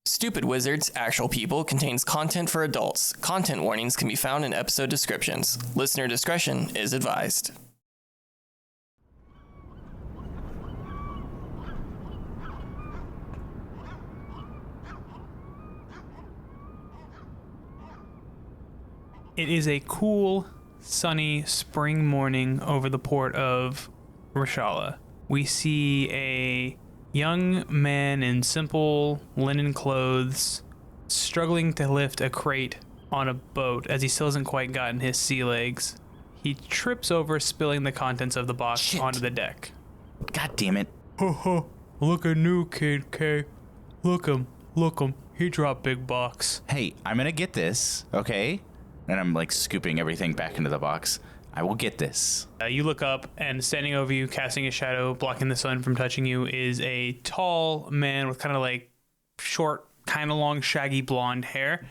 Stupid Wizards, Actual People contains content for adults. Content warnings can be found in episode descriptions. Listener discretion is advised. It is a cool, sunny spring morning over the port of Rashala. We see a young man in simple linen clothes struggling to lift a crate on a boat as he still hasn't quite gotten his sea legs. He trips over, spilling the contents of the box onto the deck. God damn it. Ho ho, look a new kid, Kay. Look him. He dropped big box. Hey, I'm gonna get this, okay? And I'm like scooping everything back into the box. I will get this. You look up, and standing over you, casting a shadow, blocking the sun from touching you, is a tall man with kind of like short, kind of long, shaggy blonde hair.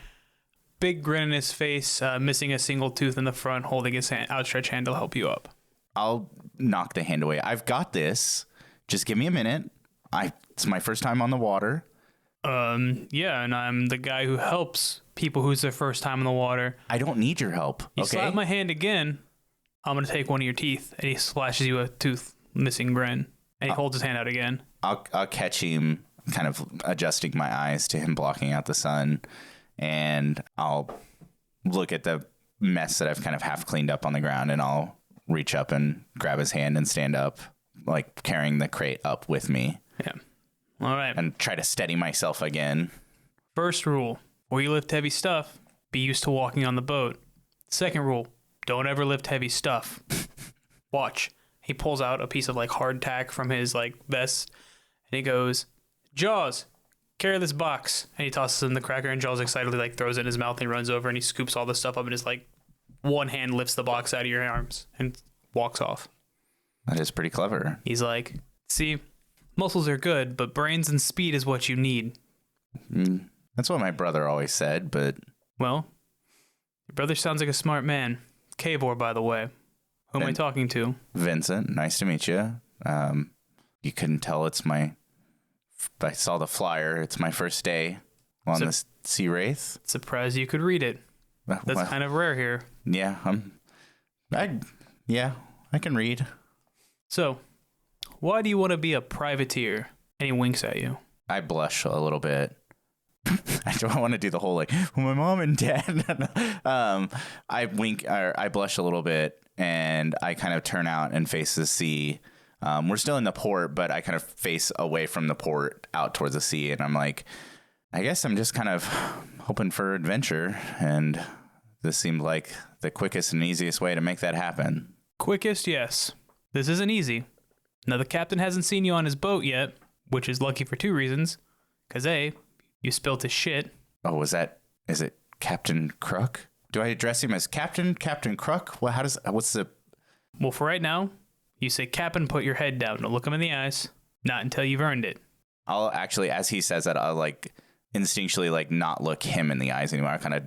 Big grin in his face, missing a single tooth in the front, holding his outstretched hand to help you up. I'll knock the hand away. I've got this. Just give me a minute. It's my first time on the water. Yeah, and I'm the guy who helps people who's their first time in the water. I don't need your help, You okay? slap my hand again, I'm going to take one of your teeth. And he splashes you a tooth, missing grin. And he holds his hand out again. I'll catch him kind of adjusting my eyes to him blocking out the sun. And I'll look at the mess that I've kind of half cleaned up on the ground. And I'll reach up and grab his hand and stand up, like carrying the crate up with me. Yeah. All right. And try to steady myself again. First rule, before you lift heavy stuff, be used to walking on the boat. Second rule, don't ever lift heavy stuff. Watch. He pulls out a piece of like hardtack from his like vest, and he goes, Jaws, carry this box. And he tosses in the cracker, and Jaws excitedly like throws it in his mouth, and he runs over and he scoops all the stuff up, and his like one hand lifts the box out of your arms and walks off. That is pretty clever. He's like, see, muscles are good, but brains and speed is what you need. That's what my brother always said, but... Well, your brother sounds like a smart man. Kavor, by the way. Who am I talking to? Vincent, nice to meet you. You couldn't tell I saw the flyer. It's my first day on this Sea Wraith. Surprised you could read it. That's kind of rare here. Yeah, I can read. So, why do you want to be a privateer? And he winks at you. I blush a little bit. I don't want to do the whole like, well, my mom and dad. I blush a little bit, and I kind of turn out and face the sea. We're still in the port, but I kind of face away from the port out towards the sea, and I'm like, I guess I'm just kind of hoping for adventure, and this seemed like the quickest and easiest way to make that happen. Quickest, yes. This isn't easy. Now, the captain hasn't seen you on his boat yet, which is lucky for two reasons. Because A, you spilt his shit. Oh, is it Captain Crook? Do I address him as Captain Crook? Well, what's the... Well, for right now, you say, Captain, put your head down. Don't look him in the eyes. Not until you've earned it. I'll actually, as he says that, I'll like instinctually like not look him in the eyes anymore. I kind of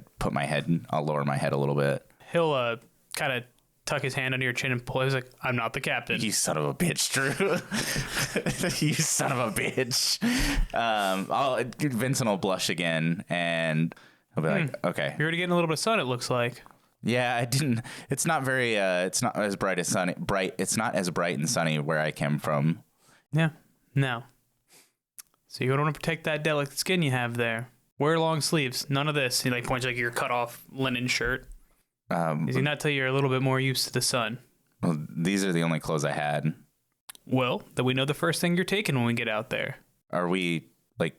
I'll lower my head a little bit. He'll kind of tuck his hand under your chin and pull. He's like, I'm not the captain. You son of a bitch, Drew. You son of a bitch. Vincent will blush again, and he'll be like, okay. You're already getting a little bit of sun, it looks like. Yeah, I didn't. It's not very. It's not as bright as sunny. It's not as bright and sunny where I came from. Yeah. No. So you don't want to protect that delicate skin you have there. Wear long sleeves. None of this. He like points like your cut off linen shirt. Does he not tell you're a little bit more used to the sun? Well, these are the only clothes I had. Well, then we know the first thing you're taking when we get out there. Are we like?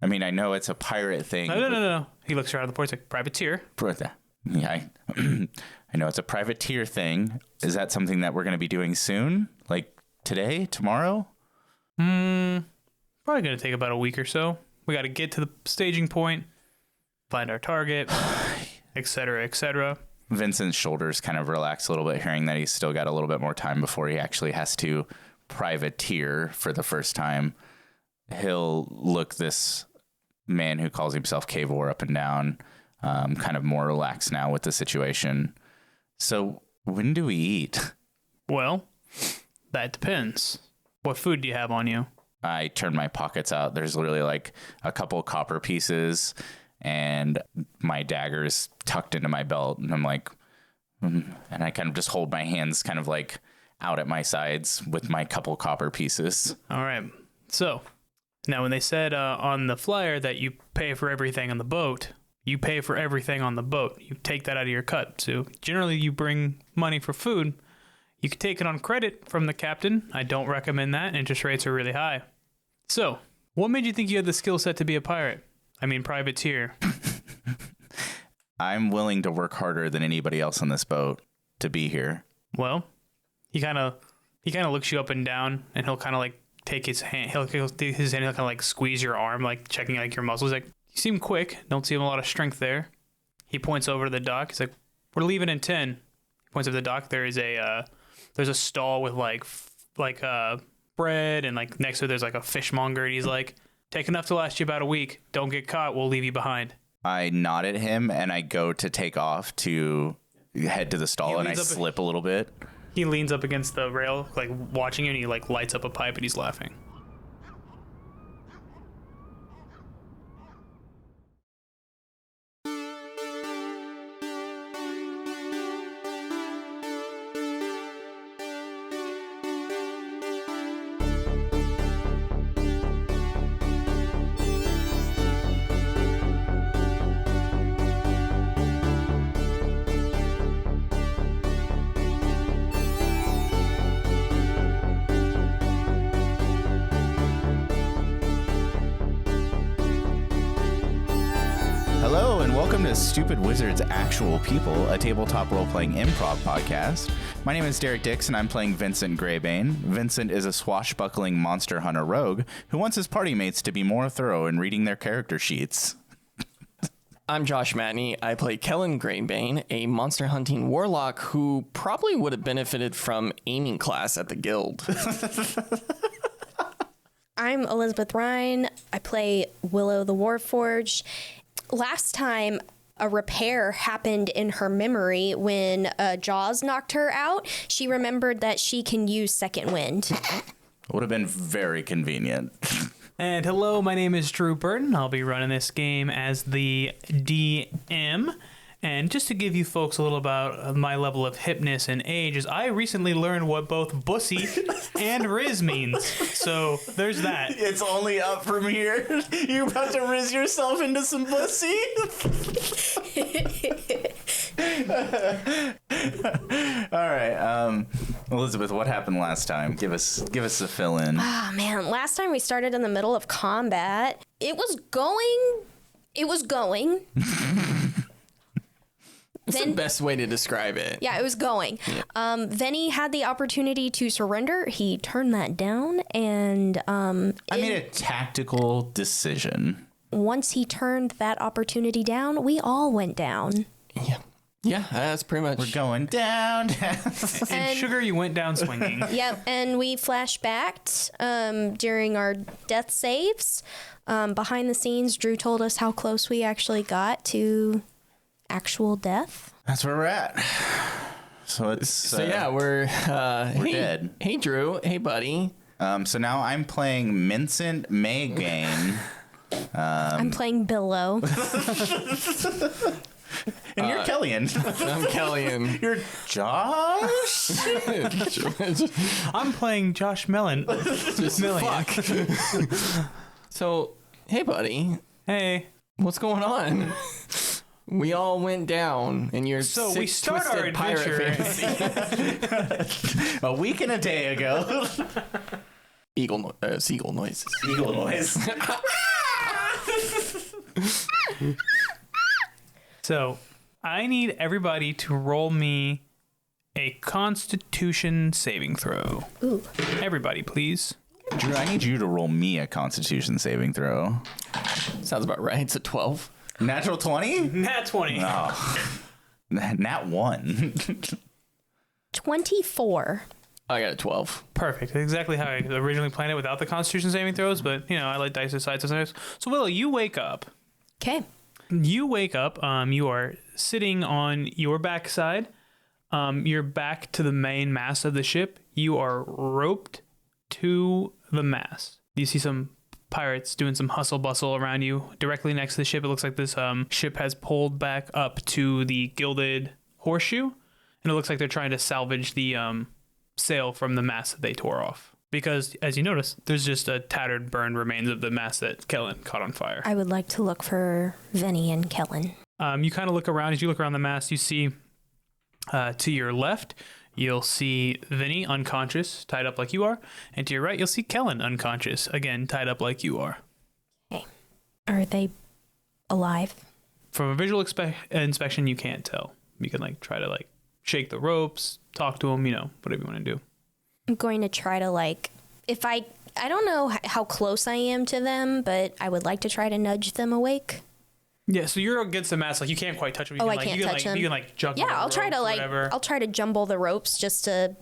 I mean, I know it's a pirate thing. No. He looks around the port. He's like, privateer. Yeah, I know it's a privateer thing. Is that something that we're going to be doing soon? Like today, tomorrow? Probably going to take about a week or so. We got to get to the staging point, find our target, etc., etc. Vincent's shoulders kind of relax a little bit, hearing that he's still got a little bit more time before he actually has to privateer for the first time. He'll look this man who calls himself Kavor up and down, kind of more relaxed now with the situation. So when do we eat? Well, that depends. What food do you have on you? I turn my pockets out. There's literally like a couple copper pieces and my dagger's tucked into my belt. And I'm like, and I kind of just hold my hands kind of like out at my sides with my couple copper pieces. All right. So now when they said on the flyer that you pay for everything on the boat, you pay for everything on the boat. You take that out of your cut. So generally you bring money for food. You can take it on credit from the captain. I don't recommend that. Interest rates are really high. So what made you think you had the skill set to be a pirate? I mean, privateer. I'm willing to work harder than anybody else on this boat to be here. Well, he kind of looks you up and down, and he'll kind of like take his hand. He'll take his hand. He'll kind of like squeeze your arm, like checking like your muscles. Like, you seem quick. Don't see a lot of strength there. He points over to the dock. He's like, "We're leaving in 10." He points over the dock. There's a stall with like bread, and like next to it there's like a fishmonger. And he's like, "Take enough to last you about a week. Don't get caught. We'll leave you behind." I nod at him and I go to take off to head to the stall, and I slip a little bit. He leans up against the rail, like watching you, and he like lights up a pipe and he's laughing. Hello, and welcome to Stupid Wizards Actual People, a tabletop role-playing improv podcast. My name is Derek Dix, and I'm playing Vincent Greybane. Vincent is a swashbuckling monster hunter rogue who wants his party mates to be more thorough in reading their character sheets. I'm Josh Matney. I play Kellen Greybane, a monster hunting warlock who probably would have benefited from aiming class at the guild. I'm Elizabeth Rein. I play Willow the Warforged. Last time, a repair happened in her memory when Jaws knocked her out. She remembered that she can use second wind. Would have been very convenient. And hello, my name is Drew Burton. I'll be running this game as the DM. And just to give you folks a little about my level of hipness and age, is I recently learned what both bussy and riz means. So there's that. It's only up from here. You're about to riz yourself into some pussy? All right. Elizabeth, what happened last time? Give us a fill in. Oh, man. Last time we started in the middle of combat. It was going. That's the best way to describe it. Yeah, it was going. Yeah. Then he had the opportunity to surrender. He turned that down, and I made a tactical decision. Once he turned that opportunity down, we all went down. Yeah, that's pretty much. We're going down. And Sugar, you went down swinging. Yep, and we flashbacked during our death saves. Behind the scenes, Drew told us how close we actually got to actual death. That's where we're at. So it's we're dead. Hey Drew, hey buddy. So now I'm playing Vincent Greybane. I'm playing Willow. And you're Kellyan. I'm Kellen. You're Josh? I'm playing Josh Mellon. Just fuck. So, hey buddy. Hey. What's going on? We all went down in your so sick, we start our twisted pirate adventure fantasy. A week and a day ago. Seagull noises. Eagle noise. So I need everybody to roll me a Constitution saving throw. Ooh. Everybody, please. Drew, I need you to roll me a Constitution saving throw. Sounds about right. It's a 12. Natural 20? Nat 20. Oh. Nat 1. 24. I got a 12. Perfect. Exactly how I originally planned it without the Constitution saving throws, but, I like dice aside sometimes. So, Willow, you wake up. Okay. You wake up. You are sitting on your backside. You're back to the main mast of the ship. You are roped to the mast. You see some pirates doing some hustle bustle around you. Directly next to the ship, it looks like this ship has pulled back up to the gilded horseshoe, and it looks like they're trying to salvage the sail from the mast that they tore off. Because, as you notice, there's just a tattered, burned remains of the mast that Kellen caught on fire. I would like to look for Vinny and Kellen. You kind of look around. As you look around the mast, you see to your left, you'll see Vinny unconscious, tied up like you are. And to your right, you'll see Kellen unconscious, again, tied up like you are. Okay. Are they alive? From a visual inspection, you can't tell. You can try to shake the ropes, talk to them, whatever you want to do. I'm going to try to if I don't know how close I am to them, but I would like to try to nudge them awake. Yeah, so you're against the mast, you can't quite touch them. I can't touch them. You can juggle. Yeah, I'll try to I'll try to jumble the ropes just to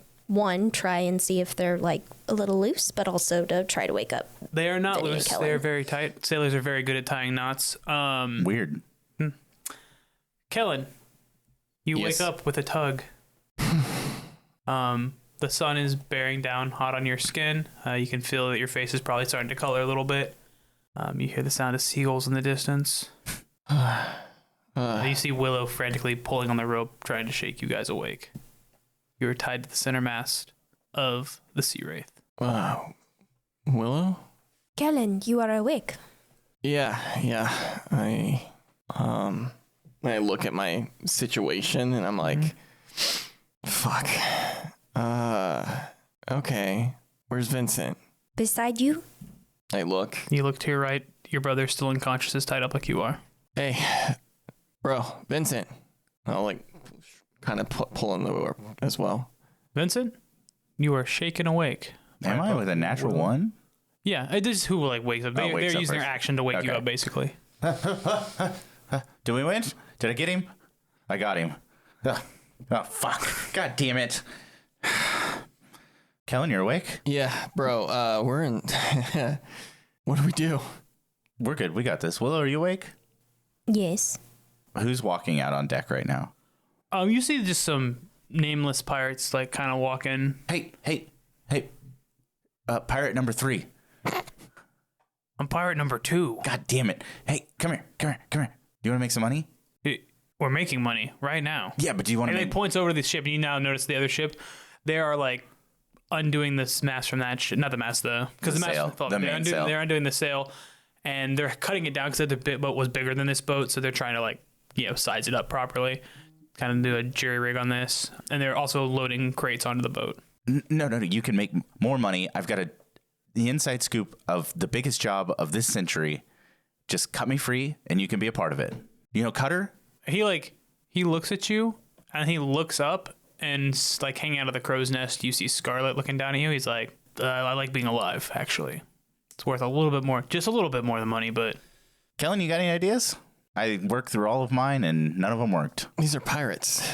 try and see if they're a little loose, but also to try to wake up. They are not Vinny loose. They are very tight. Sailors are very good at tying knots. Weird. Kellen, you Yes. wake up with a tug. The sun is bearing down hot on your skin. You can feel that your face is probably starting to color a little bit. You hear the sound of seagulls in the distance. You see Willow frantically pulling on the rope, trying to shake you guys awake. You are tied to the center mast of the Sea Wraith. Willow? Kellen, you are awake. Yeah. I look at my situation and I'm like, fuck. Okay. Where's Vincent? Beside you? I look. You look to your right. Your brother's still unconscious, is tied up like you are. Hey, bro, Vincent. I'll kind of pull on the rope as well. Vincent, you are shaken awake. Am I with a natural one? Yeah, it is who wakes up. They're wakes up using their first. action to wake you Okay. up, basically. Did we win? Did I get him? I got him. Ugh. Oh, fuck. God damn it. Kellen, you're awake? Yeah, bro, we're in. What do we do? We're good. We got this. Willow, are you awake? Yes. Who's walking out on deck right now? You see just some nameless pirates kind of walking. Hey. Pirate number 3. I'm pirate number 2. God damn it. Hey, come here. Do you want to make some money? We're making money right now. Yeah, but do you want to And he make... points over to the ship, and you now notice the other ship. They are undoing this mast from that ship. Not the mast, because the mast sail. fell. The main sail. They're undoing the sail, and they're cutting it down because the boat was bigger than this boat, so they're trying to size it up properly, kind of do a jury rig on this, and they're also loading crates onto the boat. No. You can make more money. I've got the inside scoop of the biggest job of this century. Just cut me free, and you can be a part of it. Cutter? He looks at you, and he looks up, and hanging out of the crow's nest, you see Scarlet looking down at you. He's like, I like being alive, actually. It's worth a little bit more, just a little bit more than money, but... Kellen, you got any ideas? I worked through all of mine, and none of them worked. These are pirates.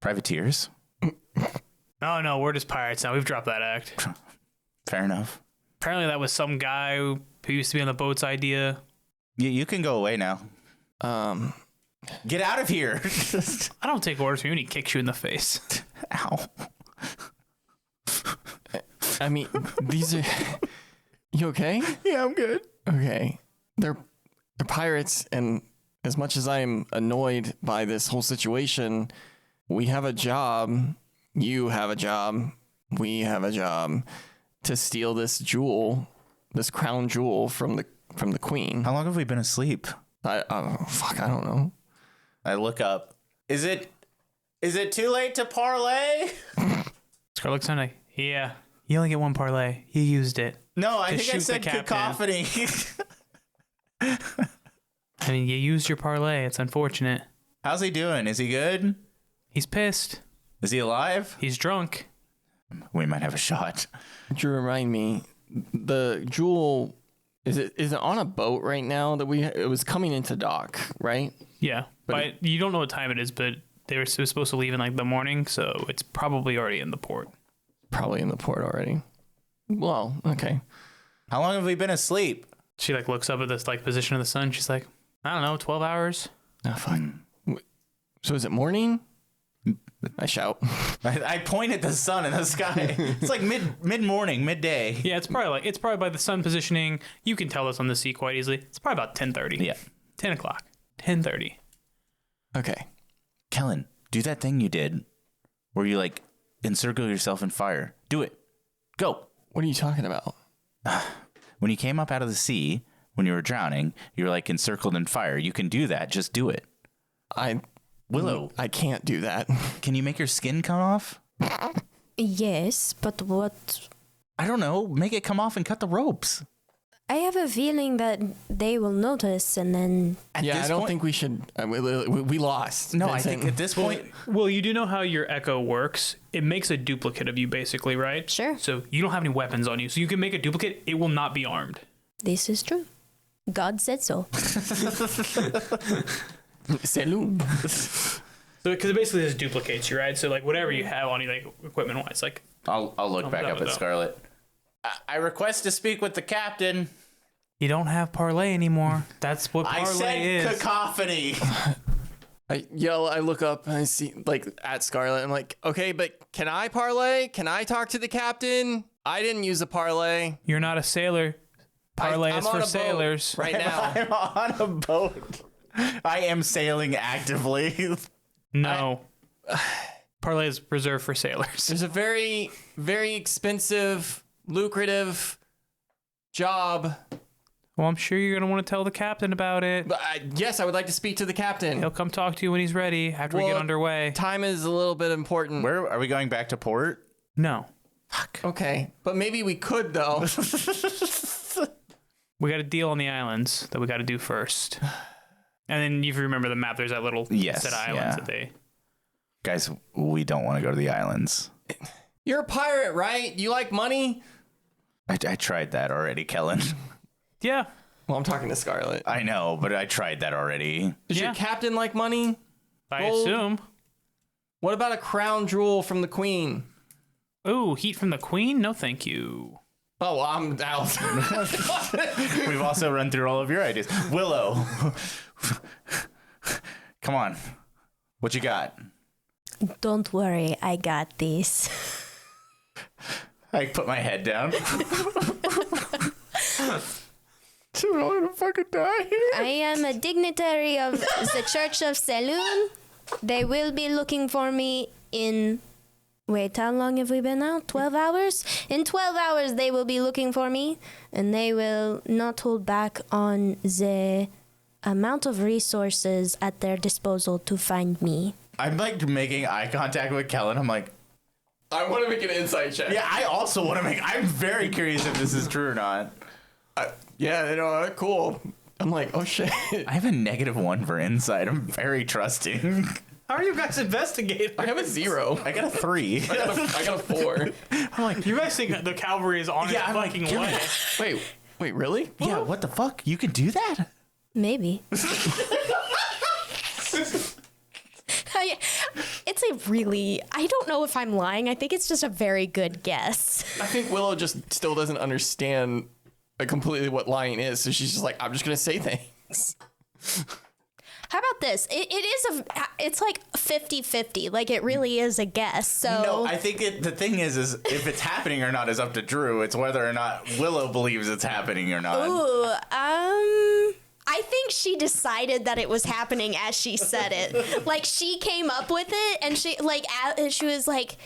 Privateers? Oh, no, we're just pirates now. We've dropped that act. Fair enough. Apparently that was some guy who used to be on the boat's idea. You can go away now. Get out of here. I don't take orders from you, and he kicks you in the face. Ow. I mean, these are. You okay? Yeah, I'm good. Okay. They're pirates, and as much as I'm annoyed by this whole situation, we have a job. You have a job. We have a job to steal this jewel, this crown jewel from the queen. How long have we been asleep? I don't know. I look up. Is it too late to parlay? Scar looks down like, yeah, you only get one parlay. You used it. No, I To think I shoot the said captain. cacophony. I mean, you used your parlay. It's unfortunate. How's he doing? Is he good? He's pissed. Is he alive? He's drunk. We might have a shot. Could you remind me, the jewel, is it on a boat right now that it was coming into dock, right? Yeah, but you don't know what time it is, but they were supposed to leave in the morning, so it's probably already in the port. Probably in the port already. Well, okay. How long have we been asleep? She looks up at this position of the sun. She's like, I don't know, 12 hours. Oh, fuck. So is it morning? I shout. I point at the sun in the sky. It's like mid-morning, midday. Yeah, it's probably by the sun positioning. You can tell this on the sea quite easily. It's probably about 10:30. Yeah. 10 o'clock. 10:30. Okay. Kellen, do that thing you did where you like encircle yourself in fire. Do it. Go. What are you talking about? When you came up out of the sea, when you were drowning, you were like encircled in fire. You can do that. Just do it. Willow, I can't do that. can you make your skin come off? Yes, but what? I don't know. Make it come off and cut the ropes. I have a feeling that they will notice and then... Yeah, I don't think we should. We lost. No, Vincent. I think at this point... Well, you do know how your echo works. It makes a duplicate of you, basically, right? Sure. So you don't have any weapons on you. So you can make a duplicate. It will not be armed. This is true. God said so. Saloon. So because it basically just duplicates you, right? So like whatever you have on you, like equipment-wise, like... I'll look back up at Scarlet. I request to speak with the captain. You don't have parlay anymore. That's what parlay is. Cacophony. I yell, I look up, and I see, like, at Scarlet. I'm like, okay, but can I parlay? Can I talk to the captain? I didn't use a parlay. You're not a sailor. Parlay I'm is on for a boat sailors. right now. I'm on a boat. I am sailing actively. No. Parlay is reserved for sailors. There's a very, very expensive, lucrative job. Well, I'm sure you're going to want to tell the captain about it. But yes, I would like to speak to the captain. He'll come talk to you when he's ready after we get underway. Time is a little bit important. Where are we going back to port? No. Okay, but maybe we could, though. We got a deal on the islands that we got to do first. And then if you remember the map, there's that little set of islands that they... Guys, we don't want to go to the islands. You're a pirate, right? You like money? I tried that already, Kellen. Yeah. Well, I'm talking to Scarlet. I know, but I tried that already. Does your captain like money? I Gold? assume. What about a crown jewel from the queen? Ooh, heat from the queen? No, thank you. Oh, I'm out. We've also run through all of your ideas. Willow. Come on. What you got? Don't worry, I got this. I put my head down. Dude, I'm gonna fucking die here. I am a dignitary of the Church of Saloon. They will be looking for me in... Wait, how long have we been out? 12 hours? In 12 hours, they will be looking for me, and they will not hold back on the amount of resources at their disposal to find me. I'm like making eye contact with Kellen. I'm like, I want to make an insight check. yeah, I also want to make... I'm very curious if this is true or not. Yeah, you know, cool. I'm like, oh shit. I have a -1 for insight. I'm very trusting. How are you guys investigating? I have a 0. I got a 3. I got a 4. I'm like, you guys think the cavalry is on its fucking way. Wait, really? Yeah, what the fuck? You can do that? Maybe. It's a really... I don't know if I'm lying. I think it's just a very good guess. I think Willow just still doesn't understand completely what lying is, so she's just like, I'm just gonna say things. How about this? It's like 50-50. Like, it really is a guess. So No, I think the thing is if it's happening or not is up to Drew. It's whether or not Willow believes it's happening or not. Ooh, I think she decided that it was happening as she said it. Like, she came up with it, and she was like,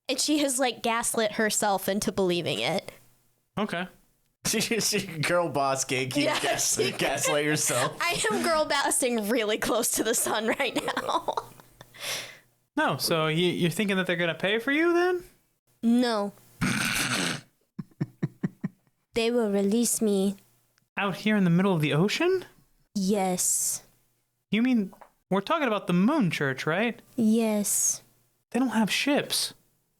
and she has like gaslit herself into believing it. Okay. She girl boss gatekeep, Yeah, gaslight yourself. I am girl bossing really close to the sun right now. No, so you're thinking that they're going to pay for you then? No. They will release me. Out here in the middle of the ocean? Yes. You mean, we're talking about the Moon Church, right? Yes. They don't have ships.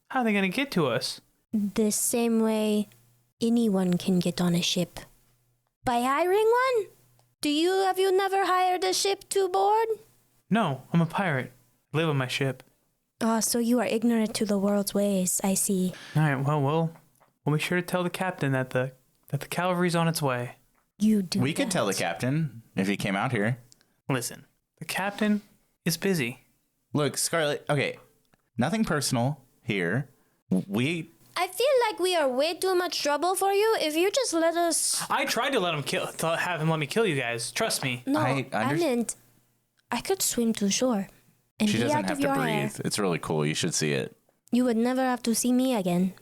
How are they going to get to us? The same way anyone can get on a ship. By hiring one? Have you never hired a ship to board? No, I'm a pirate. I live on my ship. So you are ignorant to the world's ways, I see. All right, well, we'll be sure to tell the captain that the cavalry's on its way. You do We could tell the captain if he came out here. Listen, the captain is busy. Look, Scarlet, okay, Nothing personal here. I feel like we are way too much trouble for you. If you just let us... I tried to have him let me kill you guys. Trust me. No, I meant I could swim to shore and She be doesn't out have of to your breathe. hair. It's really cool. You should see it. You would never have to see me again.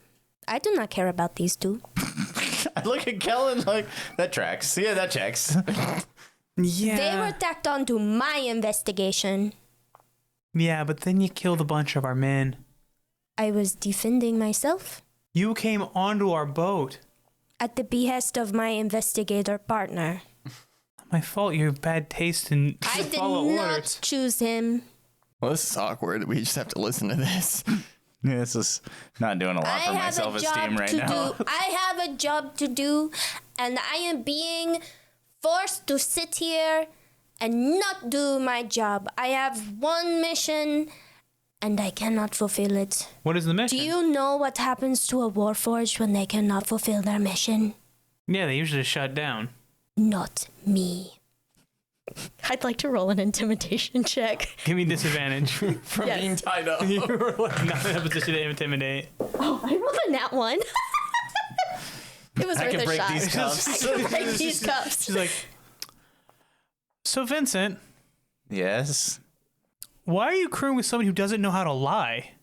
I do not care about these two. I look at Kellen like, that tracks. Yeah, that checks. Yeah. They were tacked on to my investigation. Yeah, but then you killed a bunch of our men. I was defending myself You came onto our boat. at the behest of my investigator partner. My fault. You have bad taste and I did follow not orders. choose him. Well, this is awkward. We just have to listen to this. Yeah, this is not doing a lot I for my have a self-esteem job right to now. do. I have a job to do, and I am being forced to sit here and not do my job. I have one mission, and I cannot fulfill it. What is the mission? Do you know what happens to a warforged when they cannot fulfill their mission? Yeah, they usually shut down. Not me. I'd like to roll an intimidation check. Give me disadvantage. From Yes. being tied up. You were like not in a position to intimidate. Oh, I rolled a nat one. It was I worth can a break shot. these cuffs. I can break these cuffs. She's like, so Vincent, Yes. why are you crewing with somebody who doesn't know how to lie?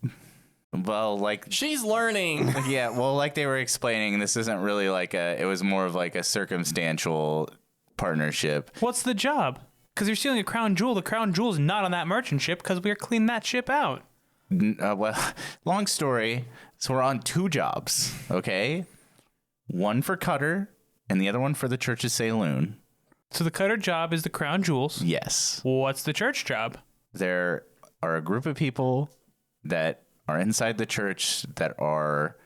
Well, like, She's learning. yeah, well, like they were explaining, this isn't really like it was more of like a circumstantial partnership. What's the job? Because you're stealing a crown jewel. The crown jewel is not on that merchant ship because we are cleaning that ship out. Well, long story. So we're on 2 jobs, okay? One for Cutter and the other one for the Church of Saloon. So the cutter job is the crown jewels. Yes. What's the church job? There are a group of people that are inside the church that are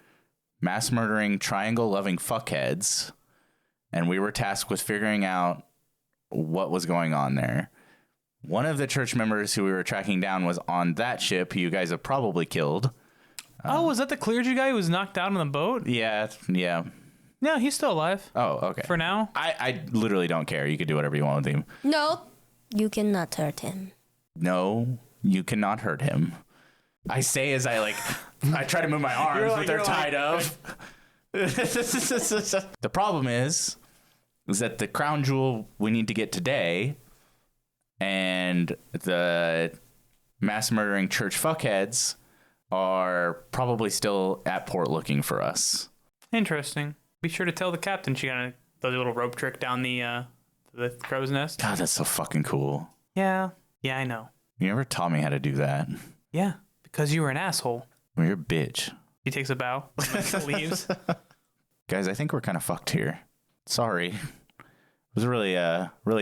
mass murdering, triangle loving fuckheads. And we were tasked with figuring out what was going on there. One of the church members who we were tracking down was on that ship, who you guys have probably killed. Oh, was that the clergy guy who was knocked out on the boat? Yeah. No, he's still alive. Oh, okay. For now. I literally don't care. You could do whatever you want with him. No, you cannot hurt him. No, you cannot hurt him. I say as I try to move my arms, but they're tied up. The problem is that the crown jewel we need to get today and the mass murdering church fuckheads are probably still at port looking for us. Interesting. Be sure to tell the captain she got the little rope trick down the crow's nest. God, that's so fucking cool. Yeah, I know. You never taught me how to do that. Yeah, because you were an asshole. Well, you're a bitch. He takes a bow, leaves. Guys, I think we're kind of fucked here. Sorry. Was really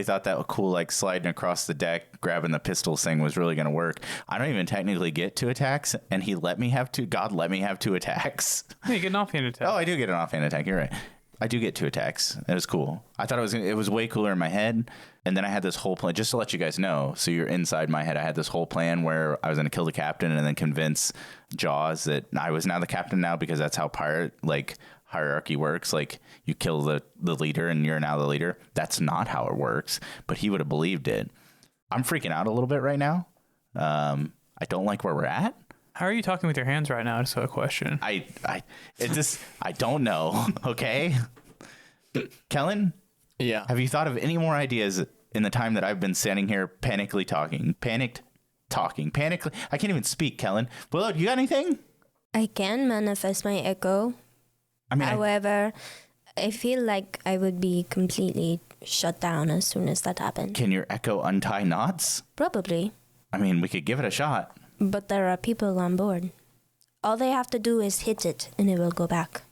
thought that cool, like sliding across the deck, grabbing the pistols thing was really going to work. I don't even technically get 2 attacks, and he let me have 2. God let me have 2 attacks. Hey, you get an offhand attack. Oh, I do get an offhand attack. You're right. I do get 2 attacks. It was cool. I thought it was way cooler in my head. And then I had this whole plan, just to let you guys know. So you're inside my head. I had this whole plan where I was going to kill the captain and then convince Jaws that I was now the captain now, because that's how pirate hierarchy works. Like, you kill the leader and you're now the leader. That's not how it works, but he would have believed it. I'm freaking out a little bit right now. I don't like where we're at. How are you talking with your hands right now? Just a question. I don't know. Okay. Kellen, Yeah. have you thought of any more ideas in the time that I've been standing here panically talking? I can't even speak, Kellen. Willow, do you got anything? I can manifest my echo. I mean, However, I feel like I would be completely shut down as soon as that happened. can your echo untie knots? Probably, I mean, we could give it a shot. but there are people on board. All they have to do is hit it, and it will go back.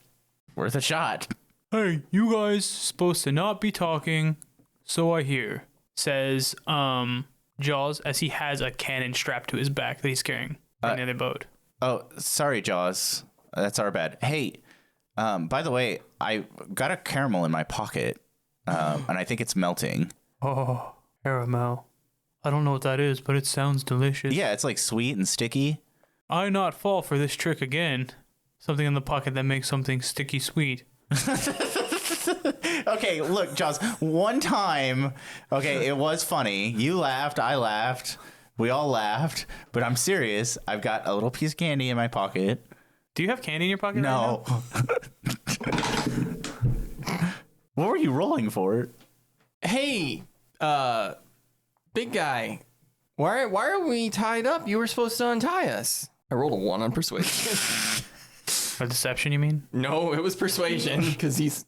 Worth a shot. Hey, you guys supposed to not be talking, so I hear. Says, Jaws, as he has a cannon strapped to his back that he's carrying in the other boat. Oh, sorry, Jaws. That's our bad. Hey, by the way, I got a caramel in my pocket, and I think it's melting. Oh, caramel. I don't know what that is, but it sounds delicious. Yeah, it's like sweet and sticky. I not fall for this trick again. Something in the pocket that makes something sticky sweet. Okay, look, Jaws, one time, okay, it was funny. You laughed, I laughed. We all laughed, but I'm serious. I've got a little piece of candy in my pocket. Do you have candy in your pocket? No. Right now? What were you rolling for? Hey, big guy. Why are we tied up? You were supposed to untie us. I rolled a 1 on persuasion. Or deception, you mean? No, it was persuasion because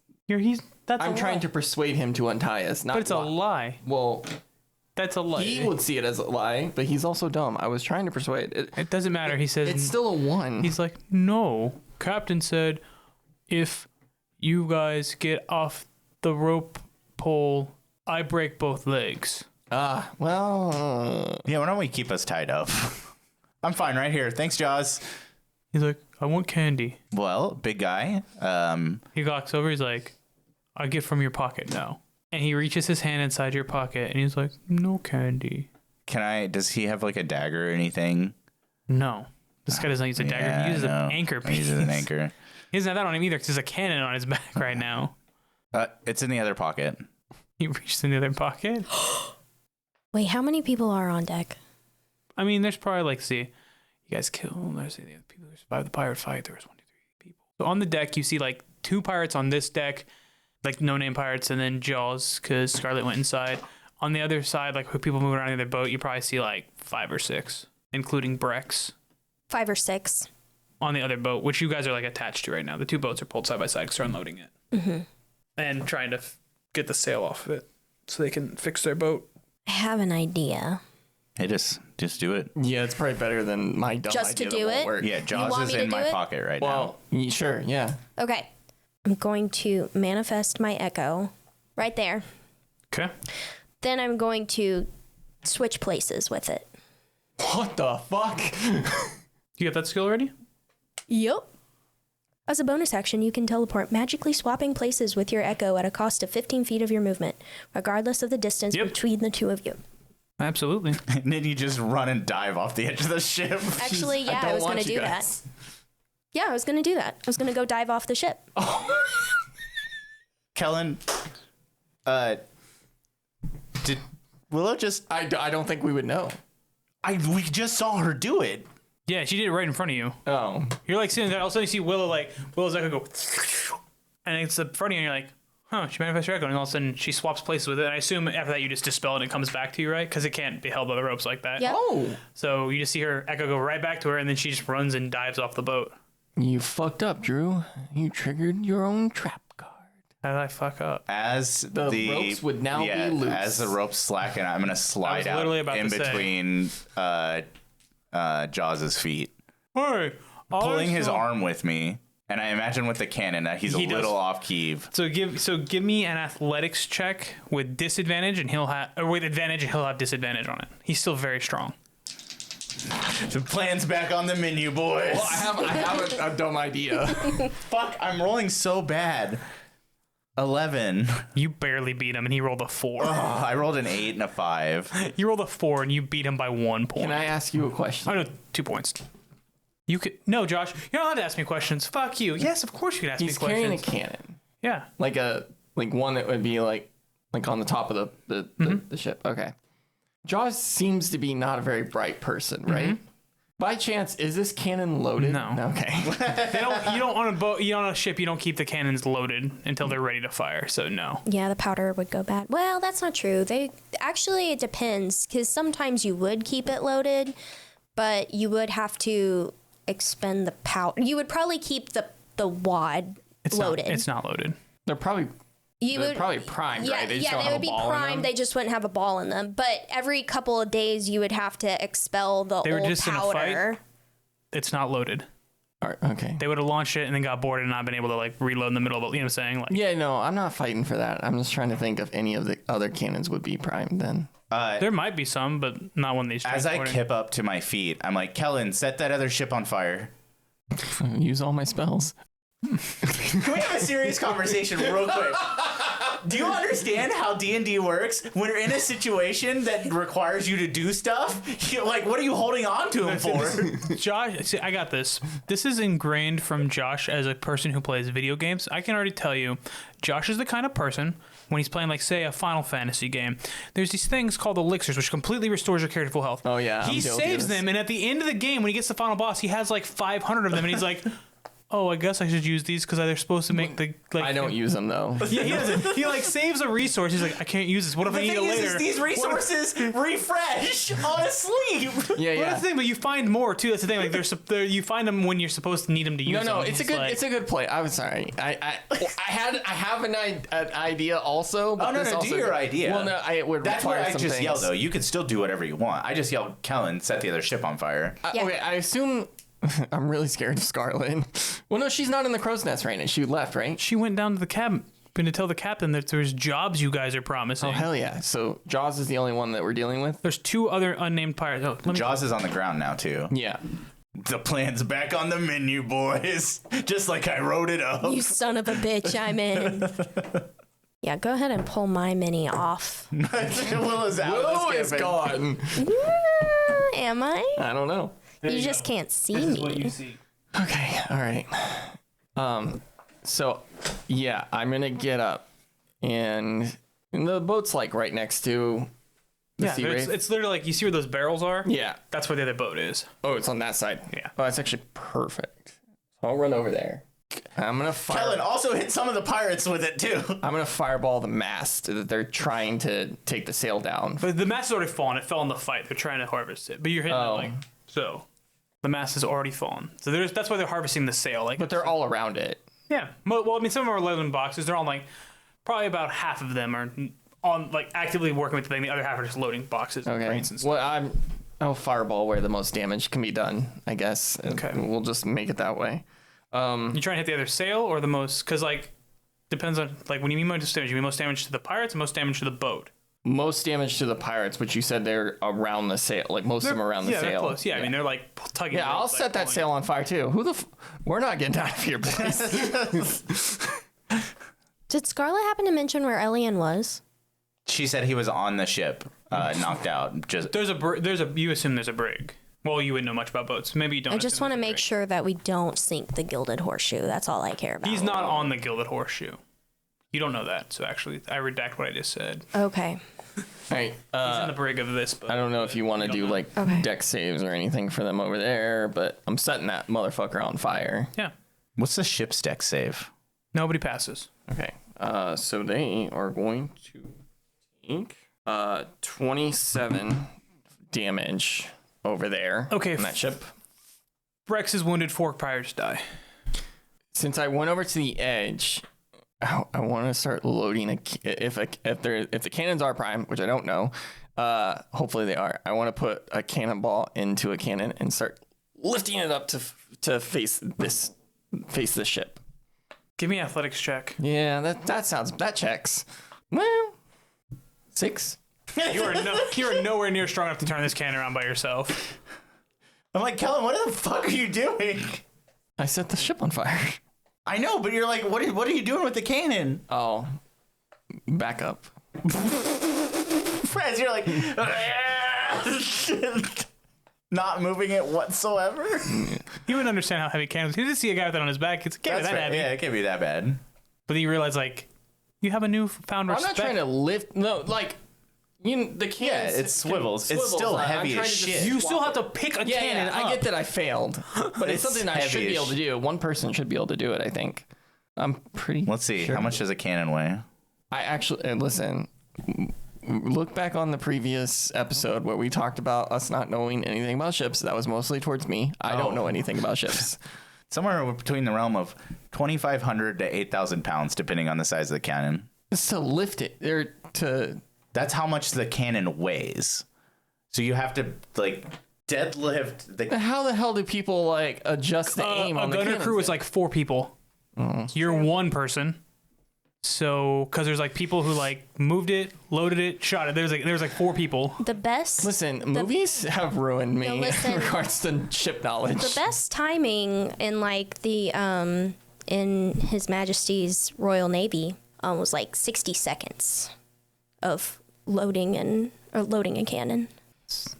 I'm trying to persuade him to untie us. Not But it's a lie. Well, That's a lie. he would see it as a lie, but he's also dumb. I was trying to persuade. It doesn't matter. He says It's still a 1. He's like, no. Captain said, if you guys get off the rope pole, I break both legs. Yeah, why don't we keep us tied up? I'm fine right here. Thanks, Jaws. He's like, I want candy. Well, big guy. He walks over. He's like, I get from your pocket now. And he reaches his hand inside your pocket, and he's like, no candy. Does he have like a dagger or anything? No. This guy doesn't use a dagger. He uses an anchor piece. He uses an anchor. He doesn't have that on him either because there's a cannon on his back right now. It's in the other pocket. He reaches in the other pocket. Wait, how many people are on deck? I mean, there's probably like, see, you guys kill, there's the other people who survived the pirate fight. There was 1, 2, 3 people. So on the deck, you see like 2 pirates on this deck, like no-name pirates, and then Jaws because Scarlet went inside. On the other side, like people moving around in their boat, you probably see like 5 or 6, including Brex. 5 or 6. On the other boat, which you guys are like attached to right now. The 2 boats are pulled side by side because they're unloading it. Mm-hmm. And trying to get the sail off of it so they can fix their boat. I have an idea. Hey, just do it. Yeah, it's probably better than my dumb Just to idea do that won't it? work. Yeah, Jaws is in my pocket right now. Well, sure, yeah. Okay. I'm going to manifest my echo right there. Okay. Then I'm going to switch places with it. What the fuck? You got that skill already? Yep. As a bonus action, you can teleport, magically swapping places with your echo at a cost of 15 feet of your movement, regardless of the distance between the 2 of you. Absolutely. And then you just run and dive off the edge of the ship. Actually, yeah, I was going to do that. Yeah, I was going to do that. I was going to go dive off the ship. Oh. Kellen, did Willow just... I don't think we would know. We just saw her do it. Yeah, she did it right in front of you. Oh. You're like sitting there, all of a sudden you see Willow's echo go, and it's in front of you, and you're like, huh, she manifests her echo, and all of a sudden she swaps places with it, and I assume after that you just dispel it and it comes back to you, right? Because it can't be held by the ropes like that. Yep. Oh. So you just see her echo go right back to her, and then she just runs and dives off the boat. You fucked up, Drew. You triggered your own trap card. How did I fuck up? As The ropes would now be loose. As the ropes slacken, I'm going to slide out in between Jaws' feet. Hey, Pulling his arm with me, and I imagine with the cannon that he's a little off key. So give me an athletics check with disadvantage, and he'll have disadvantage on it. He's still very strong. The plan's back on the menu, boys. Well, I have a dumb idea. Fuck, I'm rolling so bad. 11. You barely beat him, and he rolled a 4. Oh, I rolled an 8 and a 5. You rolled a 4, and you beat him by 1 point. Can I ask you a question? Oh, no, 2 points. You could... No, Josh, you're not allowed to ask me questions. Fuck you. Yes, of course you can ask me questions. He's carrying a cannon. Yeah. Like one that would be like on the top of the ship. Okay. Jaws seems to be not a very bright person, right? Mm-hmm. By chance, is this cannon loaded? No. Okay. You don't on a boat. You on a ship. You don't keep the cannons loaded until they're ready to fire. So no. Yeah, the powder would go bad. Well, that's not true. It depends, because sometimes you would keep it loaded, but you would have to expend the powder. You would probably keep the wad loaded. It's not loaded. They're probably primed, right? They would be primed. They just wouldn't have a ball in them. But every couple of days, you would have to expel the old powder. In a fight. It's not loaded. All right, okay. They would have launched it and then got bored and not been able to like reload in the middle of it. You know what I'm saying? Yeah, no, I'm not fighting for that. I'm just trying to think if any of the other cannons would be primed then. There might be some, but not one of these. As I kip up to my feet, I'm like, Kellen, set that other ship on fire. Use all my spells. Can we have a serious conversation real quick? Do you understand how D&D works? When you're in a situation that requires you to do stuff, you're like, what are you holding on to him for? Josh, see, I got this. This is ingrained from Josh as a person who plays video games. I can already tell you, Josh is the kind of person when he's playing, like, say, a Final Fantasy game, there's these things called elixirs, which completely restores your character to full health. Oh, yeah. He saves them, and at the end of the game, when he gets the final boss, he has, like, 500 of them, and he's like, oh, I guess I should use these because they're supposed to make the... like. I don't use them, though. Yeah, he doesn't. He, like, saves a resource. He's like, I can't use this. What if I need it later? Is these resources refresh on a sleep. Yeah, Well, that's the thing, but you find more, too. That's the thing. Like, you find them when you're supposed to need them to use them. No, it's a good, it's a good play. I'm sorry. I have an idea also. But no, do your idea. Well, no, it would That's where require I some just things. yell, though. You can still do whatever you want. I just yelled, Kellen, set the other ship on fire. Yeah. Okay, I assume I'm really scared of Scarlet. Well, no, she's not in the crow's nest right now. She left, right? She went down to the cabin to tell the captain that there's jobs you guys are promising. Oh, hell yeah. So Jaws is the only one that we're dealing with? There's 2 other unnamed pirates. Oh, Jaws is on the ground now, too. Yeah. The plan's back on the menu, boys. Just like I wrote it up. You son of a bitch, I'm in. Yeah, go ahead and pull my mini off. Willow's out. Willow is gone. Am I? I don't know. You just can't see me. see. Okay, all right. So, yeah, I'm going to get up. And the boat's, like, right next to the Sea Wraith. It's literally like, you see where those barrels are? Yeah. That's where the other boat is. Oh, it's on that side. Yeah. Oh, that's actually perfect. So I'll run over there. I'm going to fire... Kellen also hit some of the pirates with it, too. I'm going to fireball the mast that they're trying to take the sail down. But the mast has already fallen. It fell in the fight. They're trying to harvest it. But you're hitting it like so. The mast has already fallen. So that's why they're harvesting the sail. Like, But they're all around it. yeah. Well, I mean, some of them are loading boxes. They're all like, probably about half of them are on like actively working with the thing. The other half are just loading boxes. Okay. Crates and stuff. Well, I'll fireball where the most damage can be done, I guess. Okay. We'll just make it that way. You trying to hit the other sail or the most? Because like depends on like when you mean most damage, you mean most damage to the pirates, and most damage to the boat. Most damage to the pirates, but you said they're around the sail. Like most of them are around the yeah, sail. they're close. Yeah, I mean they're like tugging. Yeah, I'll ropes, set that pulling sail on fire too. We're not getting out of here, boys. Did Scarlett happen to mention where Elian was? She said he was on the ship, knocked out. Just You assume there's a brig. Well, you wouldn't know much about boats. Maybe you don't. I just want to make sure that we don't sink the Gilded Horseshoe. That's all I care about. He's not on the Gilded Horseshoe. You don't know that, so actually, I redact what I just said. Okay. All right. He's in the brig of this boat. I don't know if you want to do like deck saves or anything for them over there, but I'm setting that motherfucker on fire. Yeah. what's the ship's deck save? Nobody passes. Okay. So they are going to take 27 damage over there. Okay. On that ship. Rex is wounded. 4 pirates die. Since I went over to the edge, I want to start loading if the cannons are prime, which I don't know. Hopefully they are. I want to put a cannonball into a cannon and start lifting it up to face the ship. Give me an athletics check. Yeah, that checks. Well, 6. You are nowhere near strong enough to turn this cannon around by yourself. I'm like, Kellen, what the fuck are you doing? I set the ship on fire. I know, but you're like, what are you doing with the cannon? Oh, back up. Friends, you're like, not moving it whatsoever. You wouldn't understand how heavy cannons. You just see a guy with it on his back. It can't be that heavy. Yeah, it can't be that bad. But then you realize, like, you have a newfound I'm respect. not trying to lift. No, like. The cannon. Yeah, it swivels. It's still heavy as shit. You still have to pick a cannon up. I get that I failed, but it's something I should be heavy-ish. able to do. One person should be able to do it, I think. I'm pretty Let's see. sure. How much does a cannon weigh? I actually, listen, look back on the previous episode where we talked about us not knowing anything about ships. That was mostly towards me. I don't know anything about ships. Somewhere between the realm of 2,500 to 8,000 pounds, depending on the size of the cannon. It's to lift it. That's how much the cannon weighs. So you have to, like, deadlift the... How the hell do people, like, adjust the aim on the gunner cannons? crew is like 4 people. You're one person. So, because there's like people who like moved it, loaded it, shot it. There's like 4 people. The best. Listen, movies have ruined me listen, in regards to ship knowledge. The best timing in like the in His Majesty's Royal Navy was like 60 seconds of loading a cannon.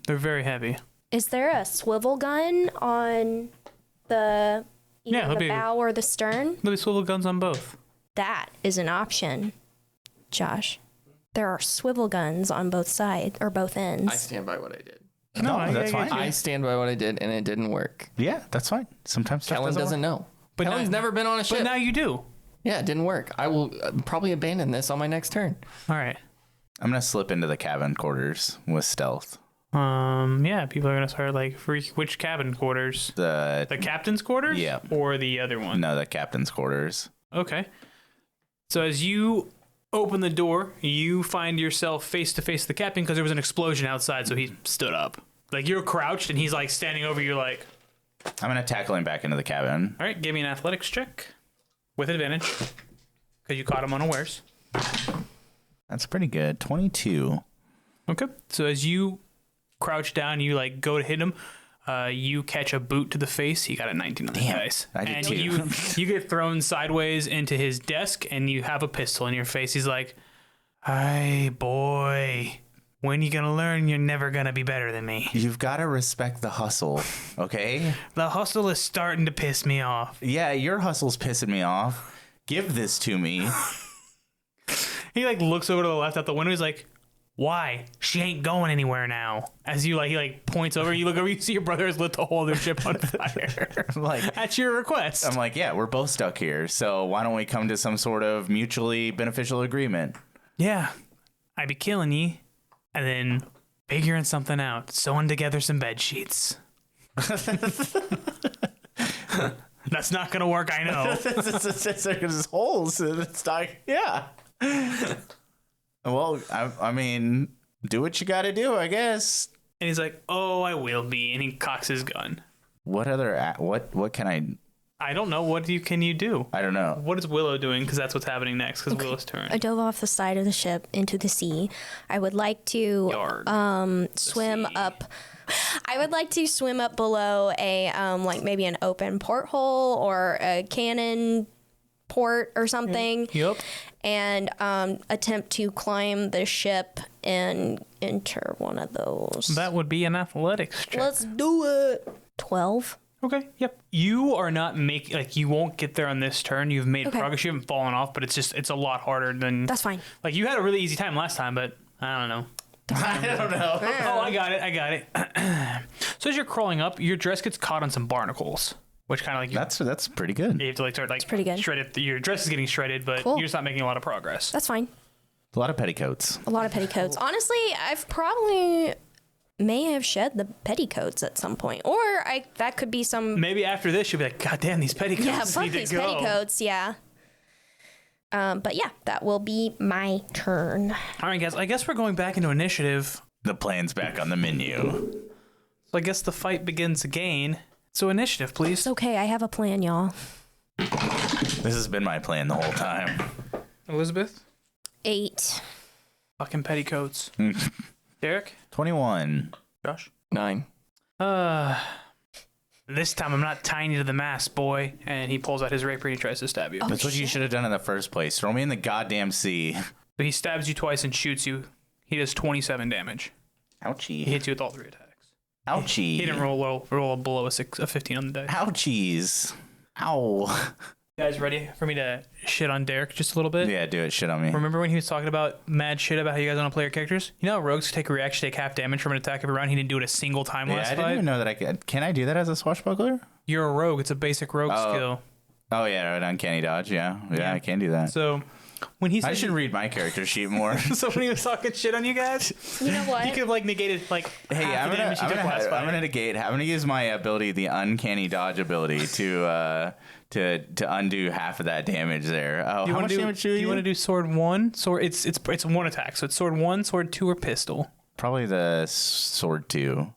They're very heavy. Is there a swivel gun on the Yeah, the bow or the stern? There'll be swivel guns on both. That is an option. Josh, there are swivel guns on both sides or both ends. I stand by what I did. No, that's fine. I stand by what I did, and it didn't work. Yeah, that's fine. Sometimes stuff Kellen doesn't know. But Kellen's never been on a ship. But now you do. Yeah, it didn't work. I will probably abandon this on my next turn. All right. I'm going to slip into the cabin quarters with stealth. Yeah, people are gonna start like which cabin quarters? The captain's quarters? Yeah. Or the other one? No, the captain's quarters. Okay. So as you open the door, you find yourself face to face with the captain because there was an explosion outside, so he stood up. Like you're crouched and he's like standing over you like. I'm going to tackle him back into the cabin. All right, give me an athletics check with advantage because you caught him unawares. That's pretty good. 22. Okay. So as you crouch down, you like go to hit him. You catch a boot to the face. He got a 19 on the dice. I did and too. you get thrown sideways into his desk, and you have a pistol in your face. He's like, "Hey, boy, when you gonna learn you're never gonna be better than me? You've got to respect the hustle, okay? The hustle is starting to piss me off." Yeah, your hustle's pissing me off. Give this to me. He like looks over to the left out the window. He's like, "Why? She ain't going anywhere now." As you he like points over, you look over, you see your brother has lit the whole other ship on fire. I'm like, At your request. I'm like, yeah, we're both stuck here. So why don't we come to some sort of mutually beneficial agreement? Yeah, I'd be killing ye, and then figuring something out, sewing together some bed sheets. That's not gonna work, I know. There's holes. It's like, yeah. Well, I mean, do what you got to do, I guess. And he's like, "Oh, I will be," and he cocks his gun. What other what can I don't know. What can you do? I don't know. What is Willow doing? Because that's what's happening next. Because Willow's turn. I dove off the side of the ship into the sea. I would like to swim up. I would like to swim up below a like maybe an open porthole or a cannon port or something. Yep. And attempt to climb the ship and enter one of those. That would be an athletics check. Let's do it. 12. Okay. Yep. You are not you won't get there on this turn. You've made progress. You haven't fallen off, but it's a lot harder than. That's fine. Like you had a really easy time last time, but I don't know. I don't know. Oh, I got it. So as you're crawling up, your dress gets caught on some barnacles, which kind of like That's pretty good. you have to like start like pretty good. shred it. Your dress is getting shredded, but Cool. you're just not making a lot of progress. That's fine. A lot of petticoats. A lot of petticoats. Honestly, I've probably may have shed the petticoats at some point. Or that could be some... Maybe after this, you'll be like, "God damn, these petticoats Yeah, fuck need to these go." petticoats, yeah. But yeah, that will be my turn. All right, guys. I guess we're going back into initiative. The plan's back on the menu. So I guess the fight begins again. So initiative, please. It's okay, I have a plan, y'all. This has been my plan the whole time. Elizabeth? 8. Fucking petticoats. Derek? 21. Josh? 9. This time I'm not tying you to the mast, boy. And he pulls out his rapier and he tries to stab you. That's what you should have done in the first place. Throw me in the goddamn sea. So he stabs you twice and shoots you. He does 27 damage. He Ouchie. hits you with all 3 attacks. Ouchie. He didn't roll below a 15 on the dice. Ouchies. Ow. You guys ready for me to shit on Derek just a little bit? Yeah, do it. Shit on me. Remember when he was talking about mad shit about how you guys want to play your characters? You know how rogues take a reaction, take half damage from an attack every round? He didn't do it a single time Yeah, last I didn't fight. even know that I could. Can I do that as a swashbuckler? You're a rogue. It's a basic rogue skill. Oh, yeah, an uncanny dodge. Yeah, I can do that. So when he said I should read my character sheet more. so when he was talking shit on you guys, You know what? he could have like negated like Hey, half the damage he took last fight. I'm gonna negate. I'm gonna use my ability, the uncanny dodge ability, to undo half of that damage there. Oh, how much damage do you want to do sword 1? Sword it's one attack. So it's sword 1, sword 2, or pistol. Probably the sword 2.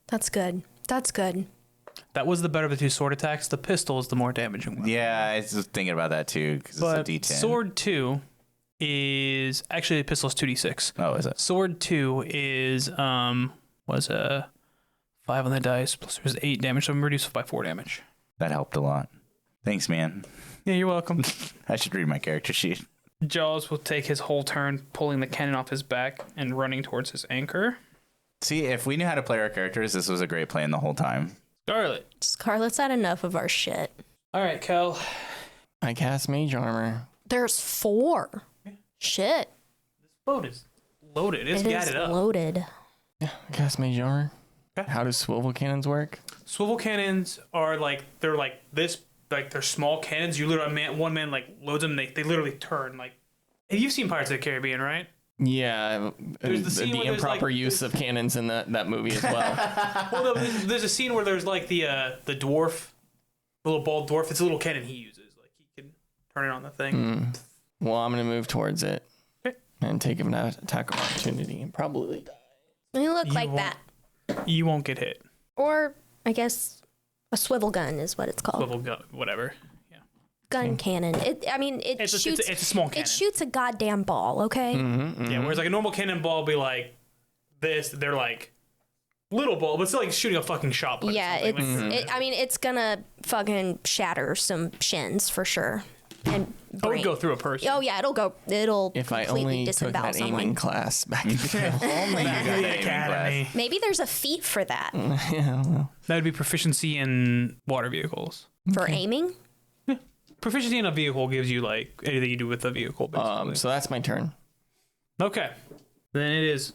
That's good. That's good. That was the better of the 2 sword attacks. The pistol is the more damaging one. Yeah, I was just thinking about that too because it's a But D10. sword 2 is actually the pistol is 2d6. Oh, is it? Sword 2 is was a 5 on the dice plus there's 8 damage, so I'm reduced by 4 damage. That helped a lot. Thanks, man. Yeah, you're welcome. I should read my character sheet. Jaws will take his whole turn pulling the cannon off his back and running towards his anchor. See, if we knew how to play our characters, this was a great plan the whole time. Scarlet. Scarlet's had enough of our shit. All right, Kel. I cast mage armor. There's 4. Shit. Boat is loaded. It's It is gadded up. loaded. Yeah, cast mage armor. Okay. How do swivel cannons work? Swivel cannons are like they're like this, like they're small cannons. You literally one man like loads them. They literally turn like. And you've seen Pirates of the Caribbean, right? Yeah, There's the the scene where there's, improper like, use of cannons in that movie as well. Well, no, there's a scene where there's like the dwarf, the little bald dwarf. It's a little cannon he uses. Like he can turn it on the thing. Well, I'm gonna move towards it Okay. and take an attack of opportunity and probably die. You look You like won't- that. You won't get hit. Or, I guess, a swivel gun is what it's called. Swivel gun, whatever. Yeah. Gun cannon. It shoots. It's a small cannon. It shoots a goddamn ball. Okay. Yeah. Whereas like a normal cannonball will be like this. They're like little ball, but it's like shooting a fucking shot put. or Yeah. something. It's. It's gonna fucking shatter some shins for sure. And Oh, it brain. would go through a person. Oh yeah, it'll If I completely only took disembowel that someone. aiming class back in the day. Only you got the Academy. Maybe there's a feat for that Yeah, well, That would be proficiency in water vehicles. for aiming. Proficiency in a vehicle gives you like anything you do with a vehicle, basically. so that's my turn. Okay. Then it is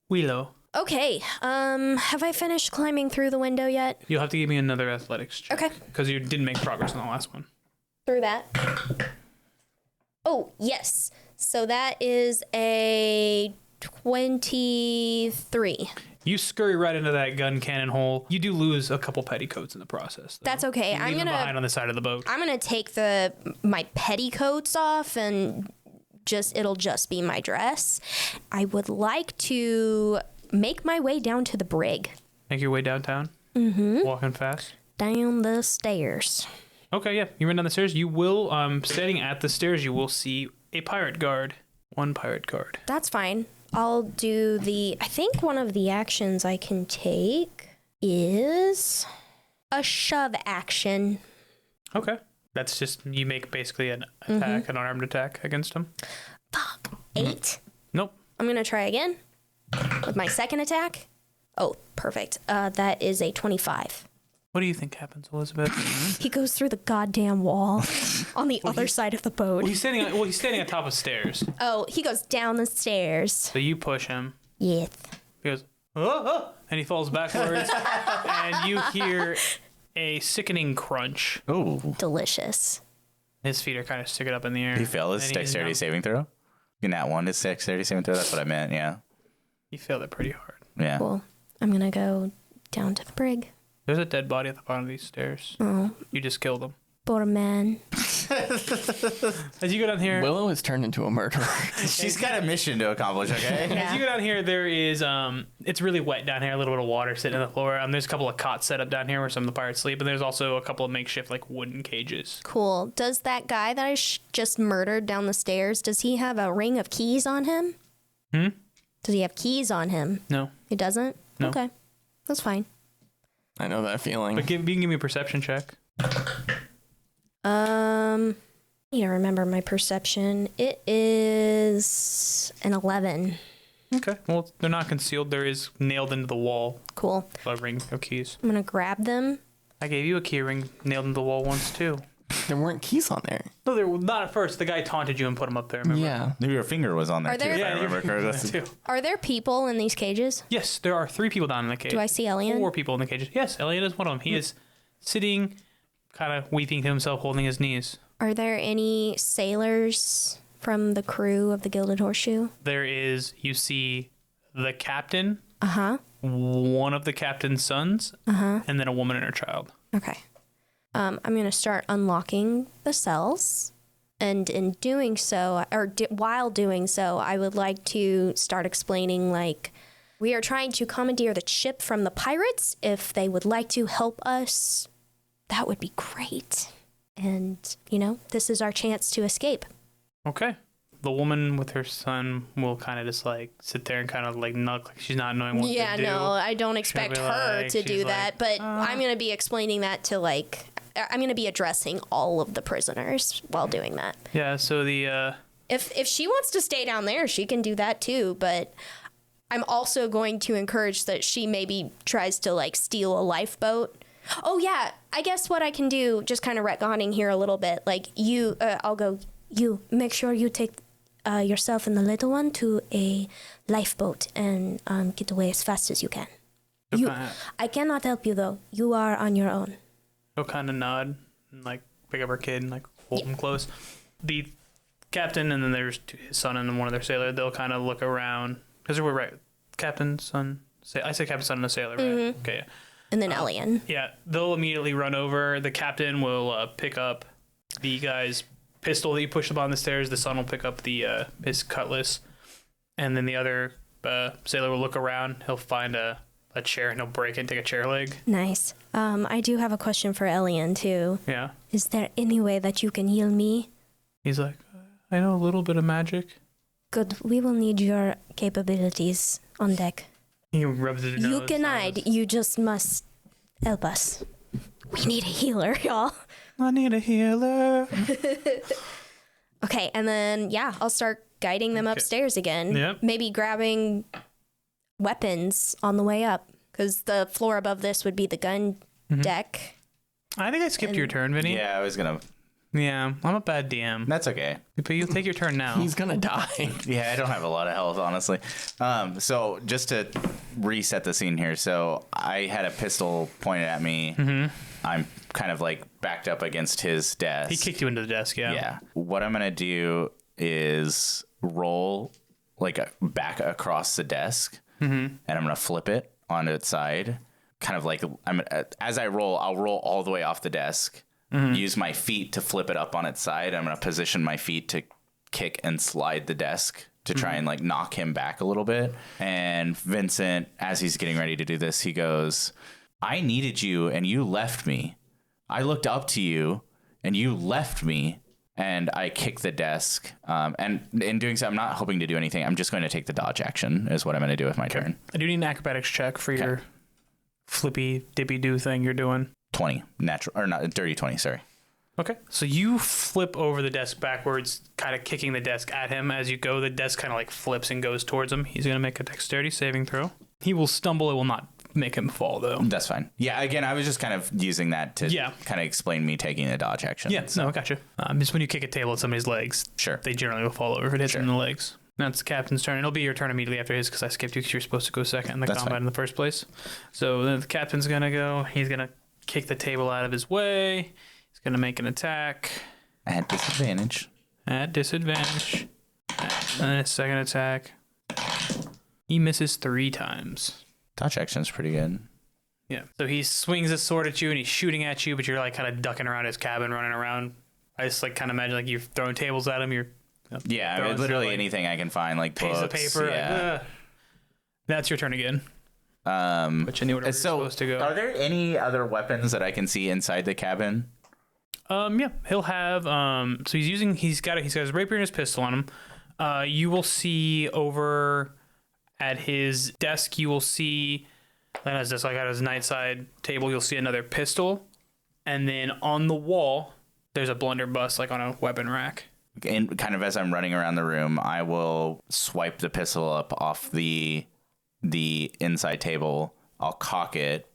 Willow. Okay. Have I finished climbing through the window yet? You'll have to give me another athletics check. Okay. Because you didn't make progress in the last one. Through that. Oh, yes. So that is a 23. You scurry right into that gun cannon hole. You do lose a couple petticoats in the process, though. That's okay. You leave them behind on the side of the boat. I'm gonna take my petticoats off and it'll just be my dress. I would like to make my way down to the brig. Make your way downtown. Mm-hmm. Walking fast. Down the stairs. Okay, yeah. You run down the stairs. You will, standing at the stairs, you will see a pirate guard. One pirate guard. That's fine. I'll do I think one of the actions I can take is a shove action. Okay. That's just, you make basically an attack, an armed attack against him. Fuck. 8. Nope. I'm gonna try again with my second attack. Oh, perfect. That is a 25. What do you think happens, Elizabeth? He goes through the goddamn wall on the other side of the boat. Well, he's standing on top of stairs. Oh, he goes down the stairs. So you push him. Yes. He goes, oh, and he falls backwards. And you hear a sickening crunch. Oh, Delicious. His feet are kind of sticking up in the air. he failed his And he's dexterity numb. saving throw. In that one, his dexterity saving throw. That's what I meant. Yeah, He failed it pretty hard. yeah. Cool. I'm gonna go down to the brig. There's a dead body at the bottom of these stairs. Oh, You just killed him. poor man. As you go down here, Willow has turned into a murderer. She's got a mission to accomplish. Okay. as you go down here, there is it's really wet down here. A little bit of water sitting on the floor. There's a couple of cots set up down here where some of the pirates sleep, and there's also a couple of makeshift like wooden cages. Cool. Does that guy that I just murdered down the stairs, does he have a ring of keys on him? Does he have keys on him? No, He doesn't? No. Okay. That's fine. I know that feeling. but you can give me a perception check. I need to remember my perception. It is an 11. Okay. Well, they're not concealed. There is nailed into the wall Cool. a ring of keys. I'm gonna grab them. I gave you a key ring nailed into the wall once too. There weren't keys on there. No, they were not at first. The guy taunted you and put them up there. Remember? Yeah. Your finger was on there Are too. there- If I Yeah, remember correctly. too. Are there people in these cages? Yes, there are 3 people down in the cage. Do I see Elian? 4 people in the cages. Yes, Elliot is one of them. He is sitting, kind of weeping to himself, holding his knees. Are there any sailors from the crew of the Gilded Horseshoe? There is, you see the captain, Uh-huh. one of the captain's sons, and then a woman and her child. Okay. I'm going to start unlocking the cells. And in doing so, while doing so, I would like to start explaining, like, we are trying to commandeer the ship from the pirates. If they would like to help us, that would be great. And, this is our chance to escape. Okay. The woman with her son will kind of just like sit there and kind of like knock like she's not knowing what Yeah, to do. no, I don't expect be her like- to do she's that, like, but I'm going to be explaining that to, I'm going to be addressing all of the prisoners while doing that. Yeah, so the If she wants to stay down there, she can do that too, but I'm also going to encourage that she maybe tries to steal a lifeboat. Oh yeah, I guess what I can do, just kind of retconning here a little bit, you make sure you take yourself and the little one to a lifeboat and get away as fast as you can. I cannot help you, though. You are on your own. He'll kind of nod and, like, pick up her kid and, like, hold him close. The captain, and then there's his son and one of their sailor, they'll kind of look around. Because we're right. Captain, son. I say captain, son, and a sailor, right? Mm-hmm. Okay, yeah. And then Elian. Yeah, they'll immediately run over. The captain will pick up the guy's pistol that you pushed up on the stairs. The son will pick up his cutlass. And then the other sailor will look around. He'll find a chair and he'll break it and take a chair leg. Nice. I do have a question for Elian, too. Yeah. Is there any way that you can heal me? He's like, I know a little bit of magic. Good. We will need your capabilities on deck. He rubs his nose. You can hide. You just must help us. We need a healer, y'all. I need a healer. Okay, and then, I'll start guiding them upstairs again. Yep. Maybe grabbing weapons on the way up, because the floor above this would be the gun deck. I think I skipped your turn, Vinny. Yeah, I was going to. Yeah, I'm a bad DM. That's okay. But you'll take your turn now. He's going to die. Yeah, I don't have a lot of health, honestly. So just to reset the scene here. So I had a pistol pointed at me. Mm-hmm. I'm kind of like backed up against his desk. He kicked you into the desk, yeah. Yeah. What I'm going to do is roll like back across the desk, and I'm going to flip it on its side. Kind of like, as I roll, I'll roll all the way off the desk. Use my feet to flip it up on its side. I'm going to position my feet to kick and slide the desk to try and like knock him back a little bit. And Vincent, as he's getting ready to do this, he goes, I needed you and you left me. I looked up to you and you left me. And I kick the desk. And in doing so, I'm not hoping to do anything. I'm just going to take the dodge action is what I'm going to do with my turn. I do need an acrobatics check for your flippy dippy do thing you're doing. 20 natural, or not, dirty 20, sorry. Okay. So you flip over the desk backwards, kind of kicking the desk at him. As you go, the desk kind of like flips and goes towards him. He's going to make a dexterity saving throw. He will stumble. It will not make him fall, though. That's fine. Yeah, again, I was just kind of using that to kind of explain me taking a dodge action. Yeah, no, I gotcha. Just when you kick a table at somebody's legs, they generally will fall over if it hits them in the legs. Now it's the captain's turn. It'll be your turn immediately after his because I skipped you because you're supposed to go second in the combat in the first place. So then the captain's going to go. He's going to kick the table out of his way. He's going to make an attack. At disadvantage. And then his second attack. He misses 3 times. Dodge action's pretty good. Yeah. So he swings his sword at you and he's shooting at you, but you're like kind of ducking around his cabin, running around. I just like kind of imagine like you've thrown tables at him. You're literally anything I can find, like piece of books. paper. Yeah. Like, that's your turn again. But you knew where you're supposed to go. Are there any other weapons that I can see inside the cabin? Yeah, he'll have. So he's got his rapier and his pistol on him. You will see over at his desk. You will see, like his desk, like at his nightside table. You'll see another pistol, and then on the wall there's a blunderbuss, like on a weapon rack. And kind of as I'm running around the room, I will swipe the pistol up off the inside table. I'll cock it.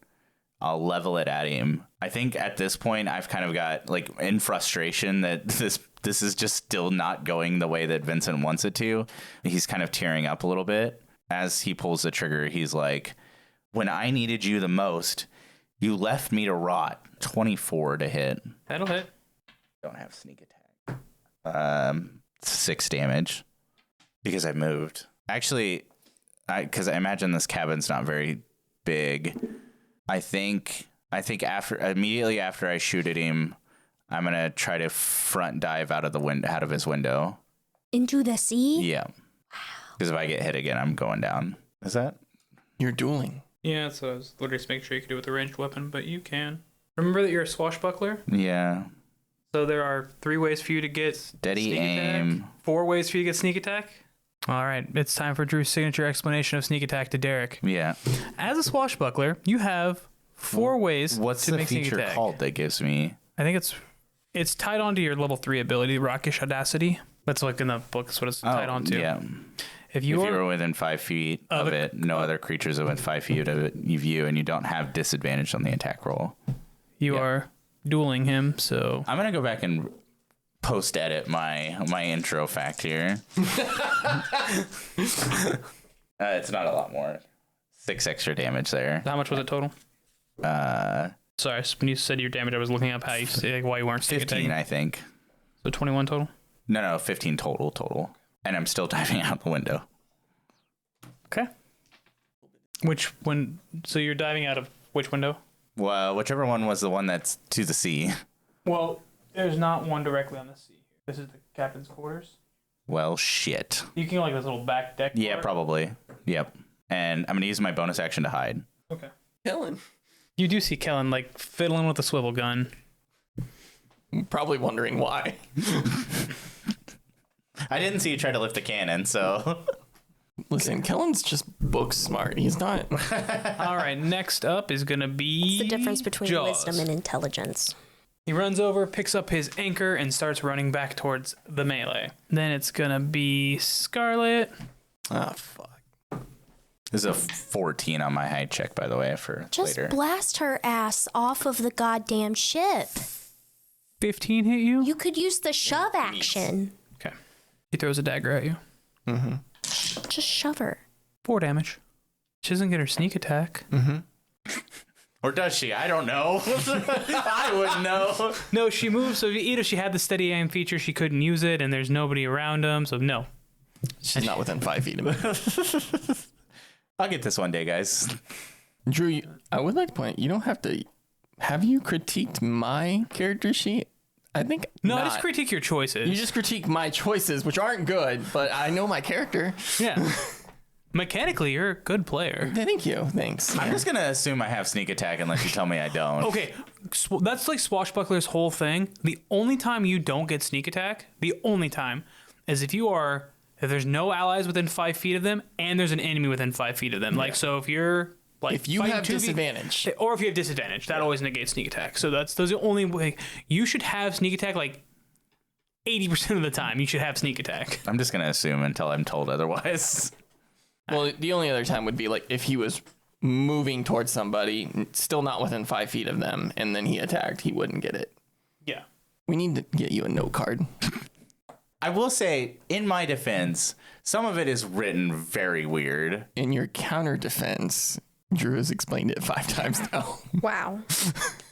I'll level it at him. I think at this point I've kind of got like in frustration that this is just still not going the way that Vincent wants it to. He's kind of tearing up a little bit. As he pulls the trigger, he's like, when I needed you the most, you left me to rot. 24 to hit. That'll hit. Don't have sneak attack. 6 damage because I moved. Actually, because I imagine this cabin's not very big. I think immediately after I shoot at him, I'm gonna try to front dive out of his window into the sea. Yeah. Because if I get hit again, I'm going down. Is that? You're dueling. Yeah, so I was literally just making sure you could do it with a ranged weapon, but you can. Remember that you're a swashbuckler? Yeah. So there are 3 ways for you to get steady sneak aim. Attack, 4 ways for you to get sneak attack. All right, it's time for Drew's signature explanation of sneak attack to Derek. Yeah. As a swashbuckler, you have 4 ways to make sneak attack. What's the feature called that gives me? I think it's tied onto your level 3 ability, Rockish Audacity. That's like in the book. That's what it's tied onto. Yeah. If you are within 5 feet of it, no other creatures are within 5 feet of it you view, and you don't have disadvantage on the attack roll. You are dueling him, so I'm gonna go back and post edit my intro fact here. It's not a lot more. 6 extra damage there. How much was it total? Sorry, when you said your damage, I was looking up how you say why you weren't sneak 15, attacking. I think. So 21 total? No, 15 total. And I'm still diving out the window. Okay. So you're diving out of which window? Well, whichever one was the one that's to the sea. Well, there's not one directly on the sea. This is the captain's quarters. Well, shit. You can go like this little back deck. Yeah, part. probably. Yep. And I'm going to use my bonus action to hide. Okay. Kellen. You do see Kellen like fiddling with the swivel gun. Probably wondering why. I didn't see you try to lift the cannon, so... Listen, Kellen's just book smart. He's not. All right, next up is going to be It's the difference between Jaws. wisdom and intelligence. He runs over, picks up his anchor, and starts running back towards the melee. Then it's going to be Scarlet. Ah, fuck. This is a 14 on my hide check, by the way, for Just later. blast her ass off of the goddamn ship. 15 hit you? You could use the shove action. Okay. He throws a dagger at you. Mm-hmm. Just shove her. 4 damage. She doesn't get her sneak attack. Or does she? I don't know. I wouldn't know. No, she moves, so either she had the steady aim feature, she couldn't use it, and there's nobody around him, so no. She's not within 5 feet of me. I'll get this one day, guys. Drew, I would like to point out, you don't have to... Have you critiqued my character sheet? I think No, not. I just critique your choices. You just critique my choices, which aren't good, but I know my character. Yeah. Mechanically, you're a good player. Thank you. Thanks. I'm just going to assume I have sneak attack unless you tell me I don't. Okay, that's like Swashbuckler's whole thing. The only time you don't get sneak attack, the only time, is if there's no allies within 5 feet of them, and there's an enemy within 5 feet of them. Like, so if you're like, If you fighting have 2v disadvantage. or if you have disadvantage, that always negates sneak attack. So those are the only way you should have sneak attack. Like 80% of the time, you should have sneak attack. I'm just going to assume until I'm told otherwise. Well, the only other time would be like if he was moving towards somebody, still not within 5 feet of them, and then he attacked, he wouldn't get it. Yeah. We need to get you a note card. I will say, in my defense, some of it is written very weird. In your counter defense, Drew has explained it 5 times now. Wow.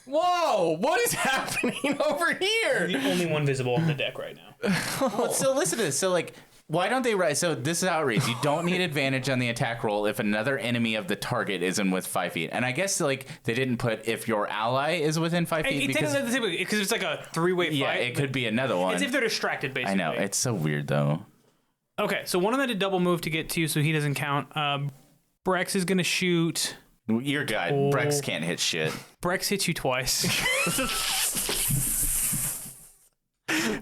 Whoa! What is happening over here? The only one visible on the deck right now. But so listen to this. So like, why don't they write? So this is how it reads. You don't need advantage on the attack roll if another enemy of the target isn't with 5 feet. And I guess like they didn't put if your ally is within 5 feet. Because it's like a 3-way fight. yeah, it could be another one. It's if they're distracted, basically. I know. It's so weird though. Okay, so one of them did double move to get to you, so he doesn't count. Brex is going to shoot. Your guy, Brex can't hit shit. Brex hits you twice.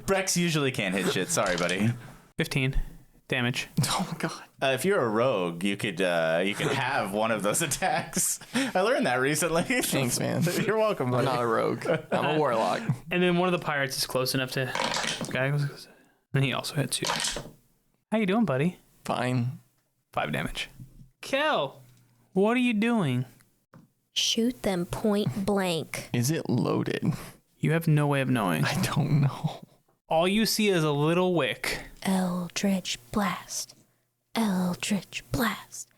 Brex usually can't hit shit. Sorry, buddy. 15 damage. Oh my god. If you're a rogue, you could have one of those attacks. I learned that recently. Thanks, man. You're welcome, I'm buddy. not a rogue. I'm a warlock. And then one of the pirates is close enough to... Guy goes, and he also hits you. How you doing, buddy? Fine. 5 damage. Kel, what are you doing? Shoot them point blank. Is it loaded? You have no way of knowing. I don't know. All you see is a little wick. Eldritch blast. Eldritch blast.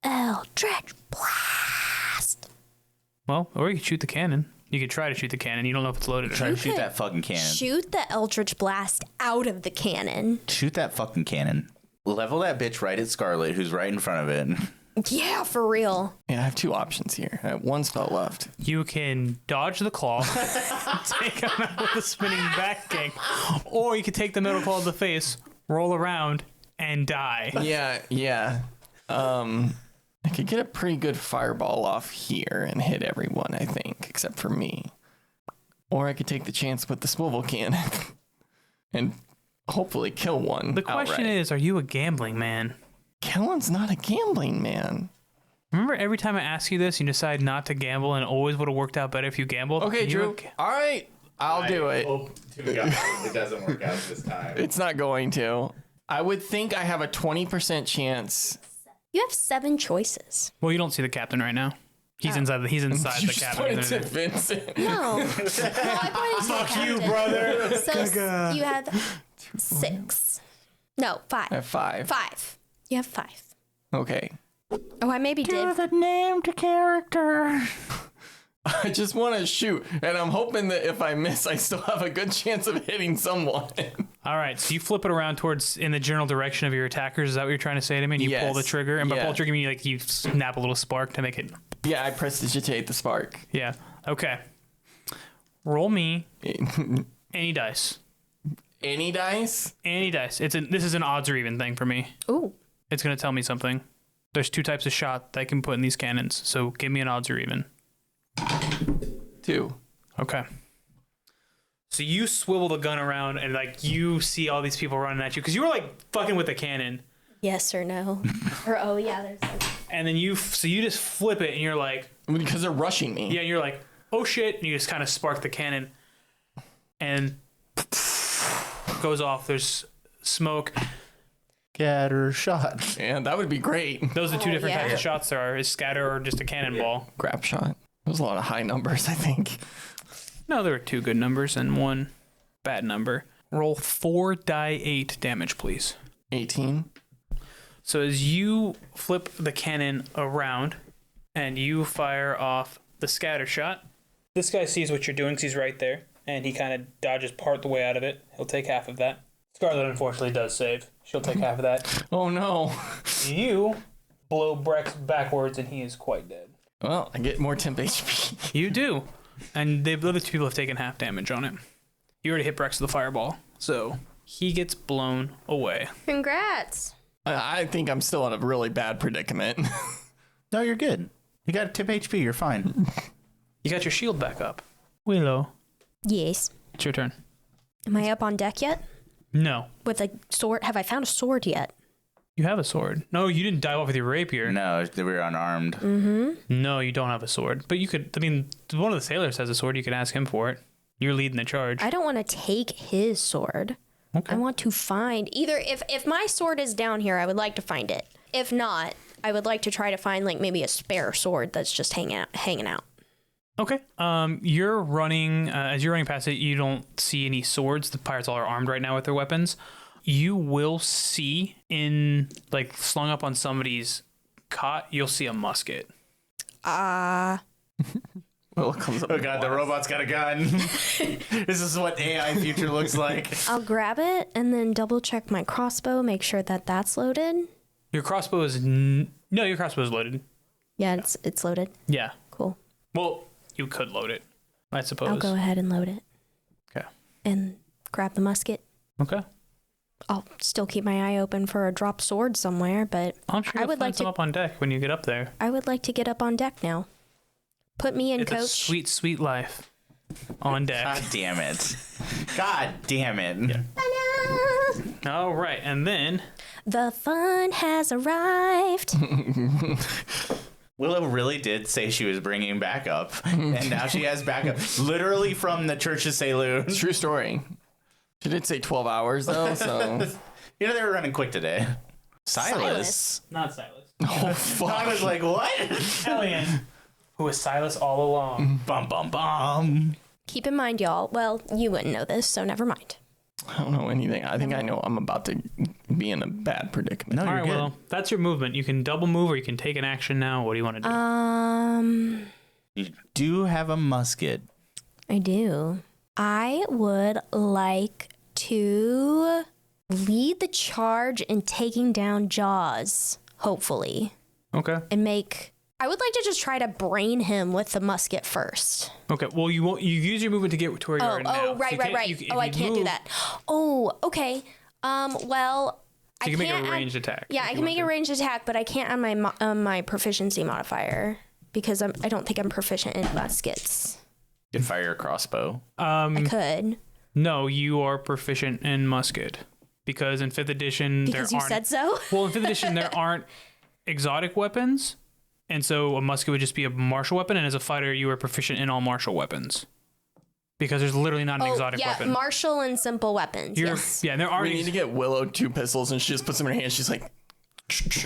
Eldritch blast. Well, or you could shoot the cannon. You could try to shoot the cannon. You don't know if it's loaded or Try not. to shoot that fucking cannon. Shoot the Eldritch blast out of the cannon. Shoot that fucking cannon. Level that bitch right at Scarlet, who's right in front of it. Yeah, for real. Yeah, I have 2 options here. I have 1 spell left. You can dodge the claw, take him out with a spinning back kick, or you can take the metal claw to the face, roll around, and die. Yeah. I could get a pretty good fireball off here and hit everyone, I think, except for me. Or I could take the chance with the swivel cannon and hopefully kill one. The question outright. is, are you a gambling man? Kellen's not a gambling man. Remember every time I ask you this, you decide not to gamble, and it always would have worked out better if you gambled? Okay, Drew. All right. I'll do it. Hope to God it doesn't work out this time. It's not going to. I would think I have a 20% chance. You have 7 choices. Well, you don't see the captain right now. He's inside. He's inside You the just cabin. pointed isn't to it? Vincent. No. I pointed to the captain. brother. So you have 6. No, 5. I have 5. 5. You have 5. Okay. Oh, I maybe did. the named character. I just want to shoot, and I'm hoping that if I miss, I still have a good chance of hitting someone. All right, so you flip it around towards in the general direction of your attackers. Is that what you're trying to say to me? And you pull the trigger, and by pull the trigger, you you snap a little spark to make it. Yeah, I prestidigitate the spark. Yeah. Okay. Roll me any dice. Any dice? Any dice. This is an odds or even thing for me. Ooh. It's gonna tell me something. There's 2 types of shot that I can put in these cannons. So give me an odds or even. 2. Okay. So you swivel the gun around and you see all these people running at you because you were fucking with the cannon. Yes or no? Or oh yeah, there's. And then you just flip it and you're like, Because they're rushing me. yeah, you're like, oh shit, and you just kind of spark the cannon, and goes off. There's smoke. Scatter shot. Yeah, that would be great. Those are 2 different yeah. types of shots there are: is scatter or just a cannonball. Grab shot. There's a lot of high numbers, I think. No, there are 2 good numbers and 1 bad number. Roll 4 die 8 damage, please. 18. So as you flip the cannon around and you fire off the scatter shot, this guy sees what you're doing because he's right there, and he kind of dodges part the way out of it. He'll take half of that. Scarlet unfortunately does save. She'll take half of that. Oh no. You blow Brex backwards, and he is quite dead. Well, I get more temp HP. You do. And the other 2 people have taken half damage on it. You already hit Brex with the fireball, so he gets blown away. Congrats. I think I'm still in a really bad predicament. No, you're good. You got tip HP. You're fine. You got your shield back up. Willow, Yes. it's your turn. Am I up on deck yet? No. With a sword? Have I found a sword yet? You have a sword. No, you didn't dive off with your rapier. No, we were unarmed. No, you don't have a sword. But you could, one of the sailors has a sword. You can ask him for it. You're leading the charge. I don't want to take his sword. Okay. I want to find either if my sword is down here, I would like to find it. If not, I would like to try to find maybe a spare sword that's just hanging out. Okay. You're running, as you're running past it, you don't see any swords. The pirates all are armed right now with their weapons. You will see slung up on somebody's cot, you'll see a musket. Well, it comes up. Oh god, the robot's got a gun. This is what AI future looks like. I'll grab it and then double check my crossbow, make sure that that's loaded. Your crossbow is your crossbow is loaded. Yeah, it's loaded. Yeah. Cool. Well, you could load it, I suppose. I'll go ahead and load it Okay. and grab the musket. Okay. I'll still keep my eye open for a dropped sword somewhere, but I'm sure I you'll would find like some to. up on deck when you get up there. I would like to get up on deck now. Put me in, It's a coach. sweet, sweet life on deck. God damn it. God damn it. Yeah. All right, and then The fun has arrived. Willow really did say she was bringing backup, and now she has backup. Literally from the Church of Saloon. It's a true story. She did say 12 hours, though, so... You know, they were running quick today. Silas. not Silas. Oh, fuck. I was like, what? Hellion, who was Silas all along. Bum, bum, bum. Keep in mind, y'all. Well, you wouldn't know this, so never mind. I don't know anything. I think I know I'm about to be in a bad predicament. No, All you're right, good. well, that's your movement. You can double move or you can take an action now. What do you want to do? You do have a musket. I do. I would like to lead the charge in taking down Jaws, hopefully, Okay. and I would like to just try to brain him with the musket first. Okay. Well, you won't. You use your movement to get to where you are now. So Right. you can't- I if you can't do move, that. Oh, okay. Well, So you can make can't a add- ranged attack. Yeah, if I you can want make a to. ranged attack, but I can't on my proficiency modifier because I don't think I'm proficient in muskets. You can fire your crossbow. I could No, you are proficient in musket because in 5th edition because there you aren't. said so. Well, in 5th edition there aren't exotic weapons, and so a musket would just be a martial weapon. And as a fighter, you are proficient in all martial weapons because there's literally not an exotic weapon. Martial and simple weapons. Yes. Yeah, and there are. We need to get Willow 2 pistols, and she just puts them in her hand. She's like,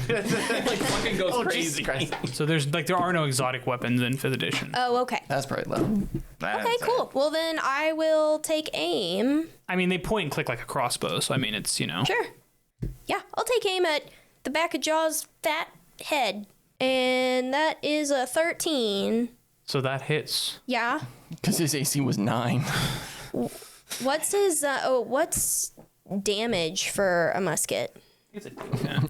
like fucking goes crazy. So there are no exotic weapons in 5th edition. Oh, okay. That's probably low. Okay, cool. Well, then I will take aim. I mean, they point and click like a crossbow, so I mean, it's, you know. Sure. Yeah, I'll take aim at the back of Jaws' fat head. And that is a 13. So that hits. Yeah. Because his AC was 9. What's his, what's damage for a musket?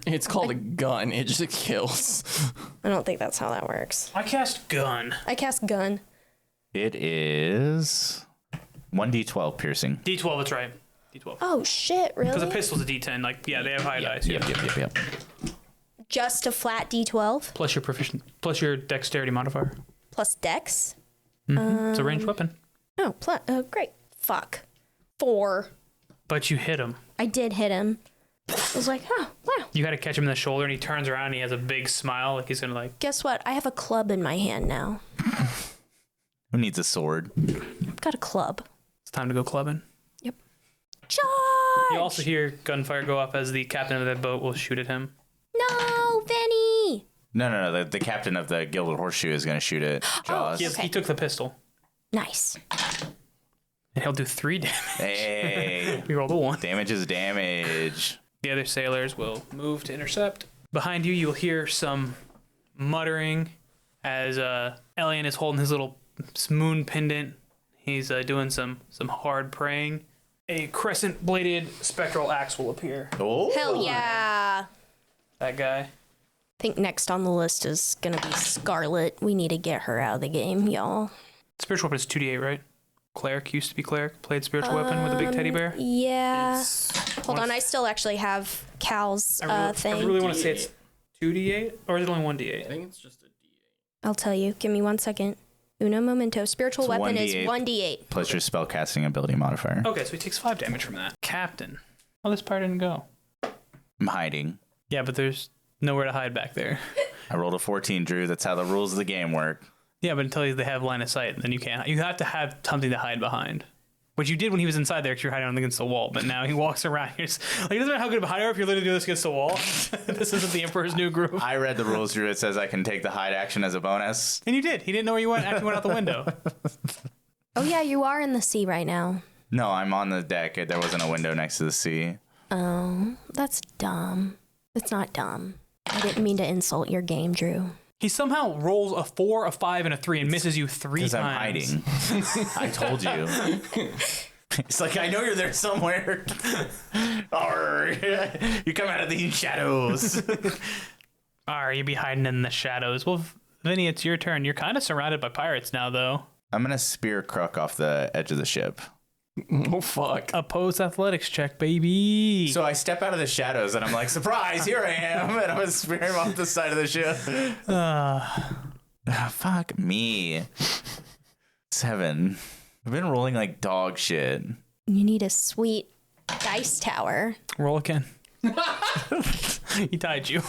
It's called a gun. It just kills. I don't think that's how that works. I cast gun. I cast gun. It is 1d12 piercing. D12, that's right. D12. Oh, shit, really? Because a pistol's a D10. Like, yeah, they have high dice. Yep. Just a flat D12? Plus your plus your dexterity modifier. Plus dex? It's a ranged weapon. Oh, great. Fuck. 4. But you hit him. I did hit him. I was like, oh, wow. You got to catch him in the shoulder, and he turns around, and he has a big smile, like he's going to like... Guess what? I have a club in my hand now. Who needs a sword? I've got a club. It's time to go clubbing. Yep. Charge! You also hear gunfire go off as the captain of that boat will shoot at him. No, Vinny! No. The captain of the Gilded Horseshoe is going to shoot at Jaws. Yes, he took the pistol. Nice. And he'll do 3 damage. Hey. We rolled a 1. Damage is damage. The other sailors will move to intercept. Behind you, you'll hear some muttering as Elian is holding his little moon pendant. He's doing some hard praying. A crescent-bladed spectral axe will appear. Oh. Hell yeah. That guy. I think next on the list is going to be Scarlet. We need to get her out of the game, y'all. Spiritual weapon is 2d8, right? Cleric used to be cleric. Played spiritual weapon with a big teddy bear. Yeah. Hold on, I still actually have Cal's thing. I really want to say it's 2d8, or is it only 1d8? I think it's just a D8. I'll tell you. Give me 1 second. Uno momento. Spiritual It's weapon 1d8 is 1d8. Plus your spellcasting ability modifier. Okay, so he takes 5 damage from that. Captain. Oh, this part didn't go. I'm hiding. Yeah, but there's nowhere to hide back there. I rolled a 14, Drew. That's how the rules of the game work. Yeah, but until they have line of sight, then you can't. You have to have something to hide behind. Which you did when he was inside there because you're hiding on against the wall. But now he walks around. You're just, like, it doesn't matter how good of a hider if you're literally doing this against the wall. This isn't the Emperor's New Groove. I read the rules, Drew. It says I can take the hide action as a bonus. And you did. He didn't know where you went after you went out the window. Oh, yeah, you are in the sea right now. No, I'm on the deck. There wasn't a window next to the sea. Oh, that's dumb. It's not dumb. I didn't mean to insult your game, Drew. He somehow rolls a 4, a 5, and a 3 and misses you 3 times. Because I'm hiding. I told you. It's like, I know you're there somewhere. Arr, you come out of these shadows. You be hiding in the shadows. Well, Vinny, it's your turn. You're kind of surrounded by pirates now, though. I'm going to spear Crook off the edge of the ship. Oh, fuck. Opposed athletics check, baby. So I step out of the shadows and I'm like, surprise, here I am. And I'm going to spear him off the side of the ship. Fuck me. 7. I've been rolling like dog shit. You need a sweet dice tower. Roll again. He tied you.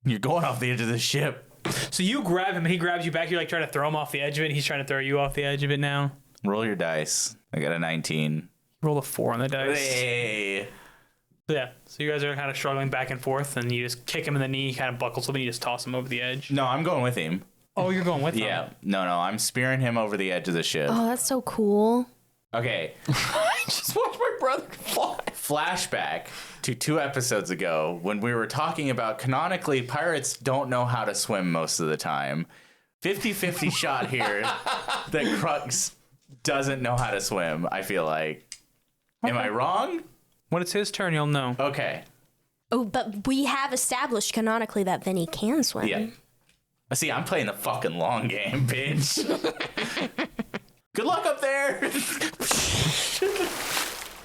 You're going off the edge of the ship. So you grab him and he grabs you back. You're like trying to throw him off the edge of it. And he's trying to throw you off the edge of it now. Roll your dice. I got a 19. Roll a 4 on the dice. Hey. Yeah. So you guys are kind of struggling back and forth, and you just kick him in the knee. He kind of buckles up, and you just toss him over the edge. No, I'm going with him. Oh, you're going with him? Yeah. No, I'm spearing him over the edge of the ship. Oh, that's so cool. Okay. I just watched my brother fly. Flashback to 2 episodes ago when we were talking about canonically pirates don't know how to swim most of the time. 50-50 shot here that Crux doesn't know how to swim, I feel like. Am I wrong? When it's his turn, you'll know. Okay. Oh, but we have established canonically that Vinny can swim. Yeah. See, I'm playing the fucking long game, bitch. Good luck up there. This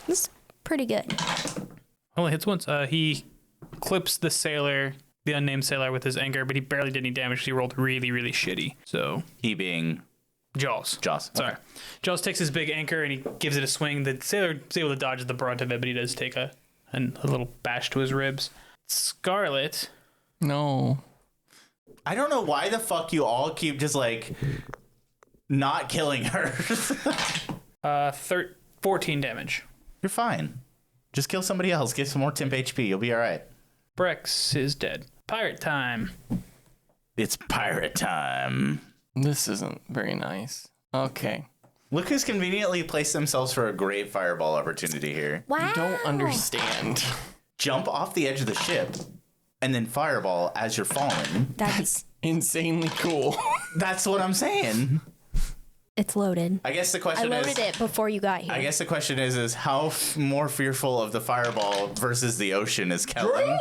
is pretty good. Only hits once. He clips the sailor, the unnamed sailor, with his anchor, but he barely did any damage. He rolled really, really shitty. So He being Jaws. Jaws. Sorry. Okay. Jaws takes his big anchor and he gives it a swing. The sailor is able to dodge the brunt of it, but he does take a little bash to his ribs. Scarlet. No. I don't know why the fuck you all keep just like not killing her. 14 damage. You're fine. Just kill somebody else. Get some more temp HP. You'll be all right. Brex is dead. Pirate time. It's pirate time. This isn't very nice. Okay. Look who's conveniently placed themselves for a great fireball opportunity here. Wow. You don't understand. Jump off the edge of the ship and then fireball as you're falling. That's Insanely cool. That's what I'm saying. it's loaded. I guess the I question loaded it before you got here. I guess the question is how more fearful of the fireball versus the ocean is Kellen?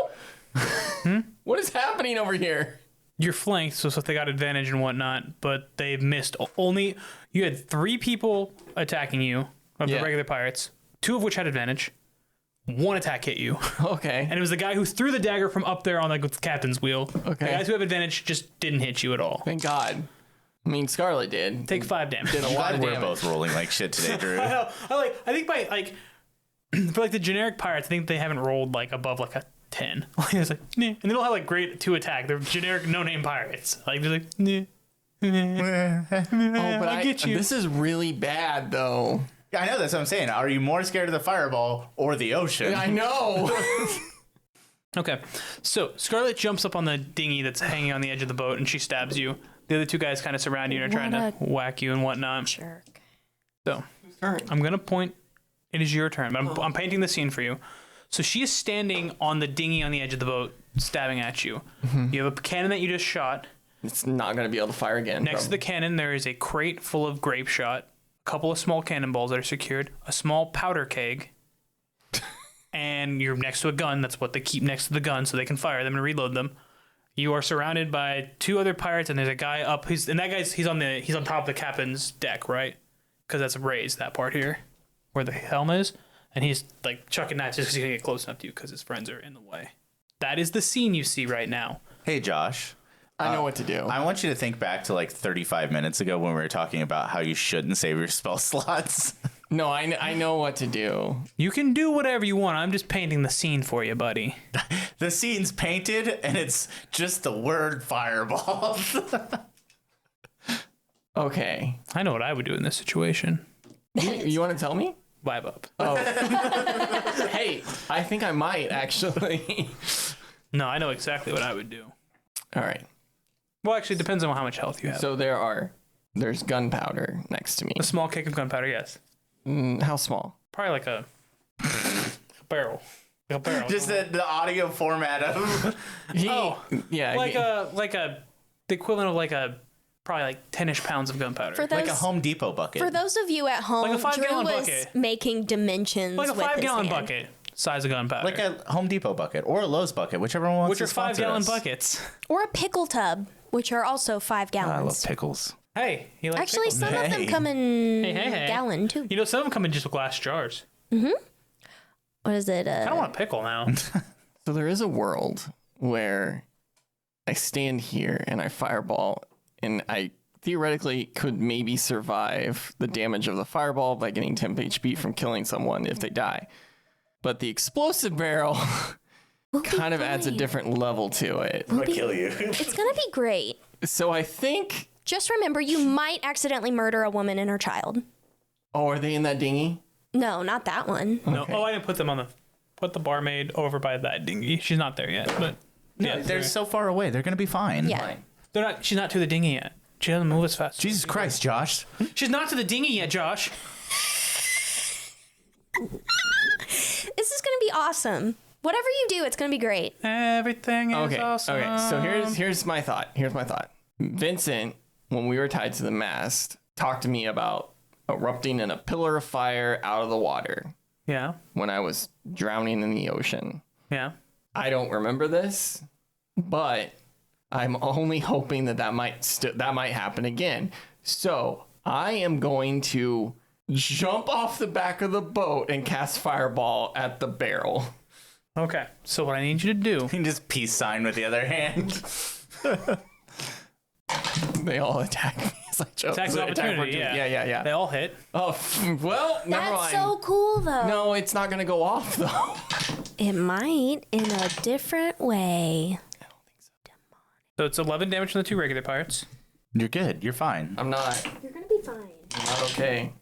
What is happening over here? You're flanked, so they got advantage and whatnot, but they missed. Only you had 3 people attacking you of the regular pirates, 2 of which had advantage. 1 attack hit you, Okay. and it was the guy who threw the dagger from up there on the captain's wheel. Okay. The guys who have advantage just didn't hit you at all. Thank God. I mean, Scarlet did. Take 5 damage. Did a lot of We're damage. both rolling like shit today, Drew. I know. I think by for like the generic pirates, I think they haven't rolled like above like a 10. It's like, nah. And they don't have like great 2 attack. They're generic no-name pirates. Like they're like, nah. Oh, but I get you. This is really bad, though. I know, that's what I'm saying. Are you more scared of the fireball or the ocean? I know. Okay, so Scarlet jumps up on the dinghy that's hanging on the edge of the boat, and she stabs you. The other 2 guys kind of surround you and are trying to whack you and whatnot. Jerk. So I'm gonna point. It is your turn. But I'm painting the scene for you. So she is standing on the dinghy on the edge of the boat, stabbing at you. You have a cannon that you just shot. It's not going to be able to fire again. Next to the cannon, there is a crate full of grape shot, a couple of small cannonballs that are secured, a small powder keg, and you're next to a gun. That's what they keep next to the gun so they can fire them and reload them. You are surrounded by 2 other pirates, and there's a guy up. He's on top of the captain's deck, right? Because that's raised, that part here, where the helm is, and he's like chucking knives just because he can get close enough to you because his friends are in the way. That is the scene you see right now. Hey, Josh. I know what to do. I want you to think back to like 35 minutes ago when we were talking about how you shouldn't save your spell slots. No, I know what to do. You can do whatever you want. I'm just painting the scene for you, buddy. The scene's painted and it's just the word fireball. Okay. I know what I would do in this situation. You want to tell me? Vibe up. Hey, I think I might, actually. No, I know exactly what I would do. All right. Well, actually, it depends on how much health you have. So there's gunpowder next to me. A small cake of gunpowder, yes. How small? Probably like a barrel. Like a barrel. Just the audio format of. Yeah. like the equivalent of like a probably like 10-ish pounds of gunpowder. For those, Like a Home Depot bucket. for those of you at home, Like a 5 Drew gallon was bucket. making dimensions like a with his 5-gallon hand. bucket size of gunpowder. Like a Home Depot bucket or a Lowe's bucket, whichever one wants which to are sponsor 5-gallon us. buckets. Or a pickle tub, which are also 5 I love gallons. pickles. Hey, you like Actually, pickles? some of them Hey. come in Hey. gallon too. You know, some of them come in just glass jars. What is it? I don't want a pickle now. So there is a world where I stand here and I fireball, and I theoretically could maybe survive the damage of the fireball by getting temp HP from killing someone if they die. But the explosive barrel We'll be kind of adds a fine. different level to it. I'm gonna kill you. It's gonna be great. So I think. Just remember, you might accidentally murder a woman and her child. Oh, are they in that dinghy? No, not that one. No, Okay. oh, I didn't put them on put the barmaid over by that dinghy. She's not there yet, but yeah, They're so far away. They're gonna be fine. Yeah. they're not. She's not to the dinghy yet. She doesn't move as fast. Jesus Christ, Josh. She's not to the dinghy yet, Josh. This is gonna be awesome. Whatever you do, it's gonna be great. Everything is Okay. awesome. Okay. So here's my thought. Vincent, when we were tied to the mast, talked to me about erupting in a pillar of fire out of the water Yeah, when I was drowning in the ocean. yeah. I don't remember this, but I'm only hoping that might happen again. So I am going to jump off the back of the boat and cast fireball at the barrel. Okay. So what I need you to do. You can just peace sign with the other hand. They all attack me as I jump. Tax of opportunity, Yeah. They all hit. Oh, well, never That's mind. so cool, though. No, it's not going to go off, though. It might in a different way. So it's 11 damage from the 2 regular pirates. You're good. You're fine. I'm not. You're gonna be fine. I'm not okay.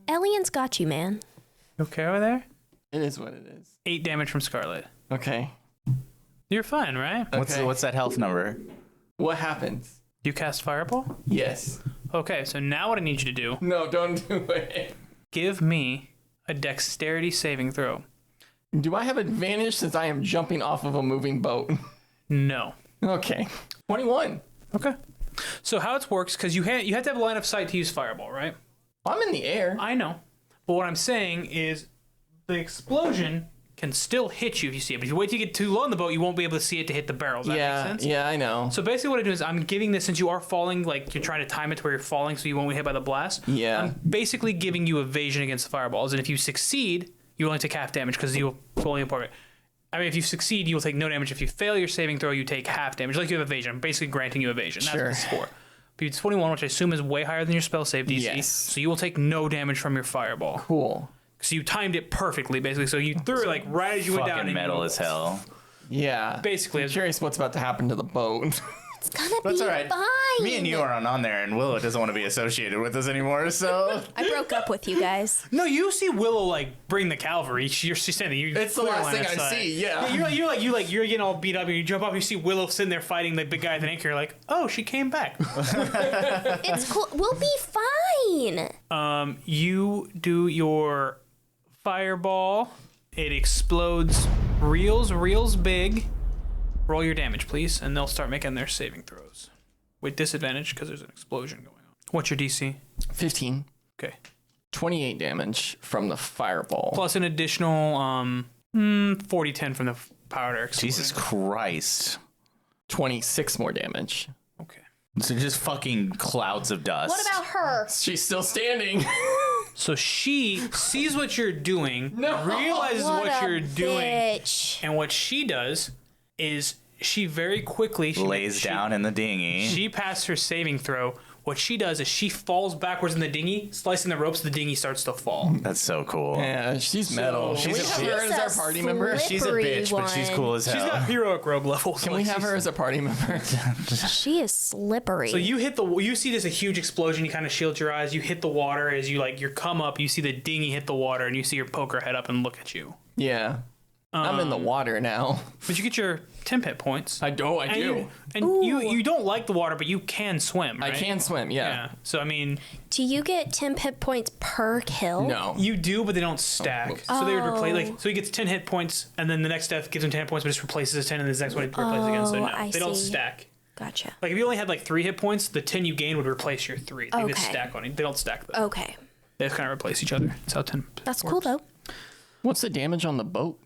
Elian's got you, man. You okay over there? It is what it is. 8 damage from Scarlet. Okay. You're fine, right? Okay. What's that health number? What happens? You cast Fireball? Yes. Okay, so now what I need you to do, No, don't do it. give me a dexterity saving throw. Do I have advantage since I am jumping off of a moving boat? No. Okay. 21. Okay. So how it works, because you have to have a line of sight to use Fireball, right? I'm in the air. I know. But what I'm saying is the explosion can still hit you if you see it. But if you wait till you get too low in the boat, you won't be able to see it to hit the barrels. Does that make sense? Yeah, I know. So basically what I do is I'm giving this, since you are falling, like you're trying to time it to where you're falling so you won't get hit by the blast. Yeah. I'm basically giving you evasion against the fireballs. And if you succeed, you only take half damage because you'll fully impart. I mean, if you succeed, you will take no damage. If you fail your saving throw, you take half damage. Like you have evasion. I'm basically granting you evasion. That's Sure. the score. But it's 21, which I assume is way higher than your spell save DC. Yes. So you will take no damage from your fireball. Cool. So you timed it perfectly, basically. So you threw it like right as you went down. Fucking and metal you, as hell. Yeah. Basically, I'm curious what's about to happen to the boat. It's gonna That's be all right. fine. Me and you are on there, and Willow doesn't want to be associated with us anymore, so... I broke up with you guys. No, you see Willow like bring the cavalry. She's standing. It's the last thing I see, yeah. You're getting all beat up, and you jump up. You see Willow sitting there fighting the big guy at the anchor. You're like, oh, she came back. It's cool. We'll be fine. You do your fireball. It explodes reals big. Roll your damage, please, and they'll start making their saving throws with disadvantage because there's an explosion going on. What's your DC? 15. Okay. 28 damage from the fireball. Plus an additional 40-10 from the powder. Jesus Christ. 26 more damage. Okay. So just fucking clouds of dust. What about her? She's still standing. So she sees what you're doing, No. realizes what a you're doing, bitch. and what she does is she very quickly lays down in the dinghy? She passed her saving throw. What she does is she falls backwards in the dinghy, slicing the ropes. The dinghy starts to fall. That's so cool. Yeah, she's metal. Can we She's have a- her as our party member? She's a Slippery bitch, but she's one. cool as She's hell. got heroic rogue levels. Can we have her as a party member? She is slippery. So you see this a huge explosion. You kind of shield your eyes. You hit the water as you you come up. You see the dinghy hit the water, and you see her poke her head up and look at you. Yeah. I'm in the water now. But you get your 10 hit points. I do. And you don't like the water, but you can swim, right? I can swim, yeah. Yeah. So, I mean, Do you get 10 hit points per kill? No. you do, but they don't stack. So they would replace, so he gets 10 hit points, and then the next death gives him 10 hit points, but just replaces his 10, and the next one he replaces again. So, no, I they don't see. stack. Gotcha. Like, if you only had 3 hit points, the 10 you gain would replace your 3. They just Okay. stack on it. They don't stack, though. Okay. They just kind of replace each other. That's how 10 That's works. cool, though. What's the damage on the boat?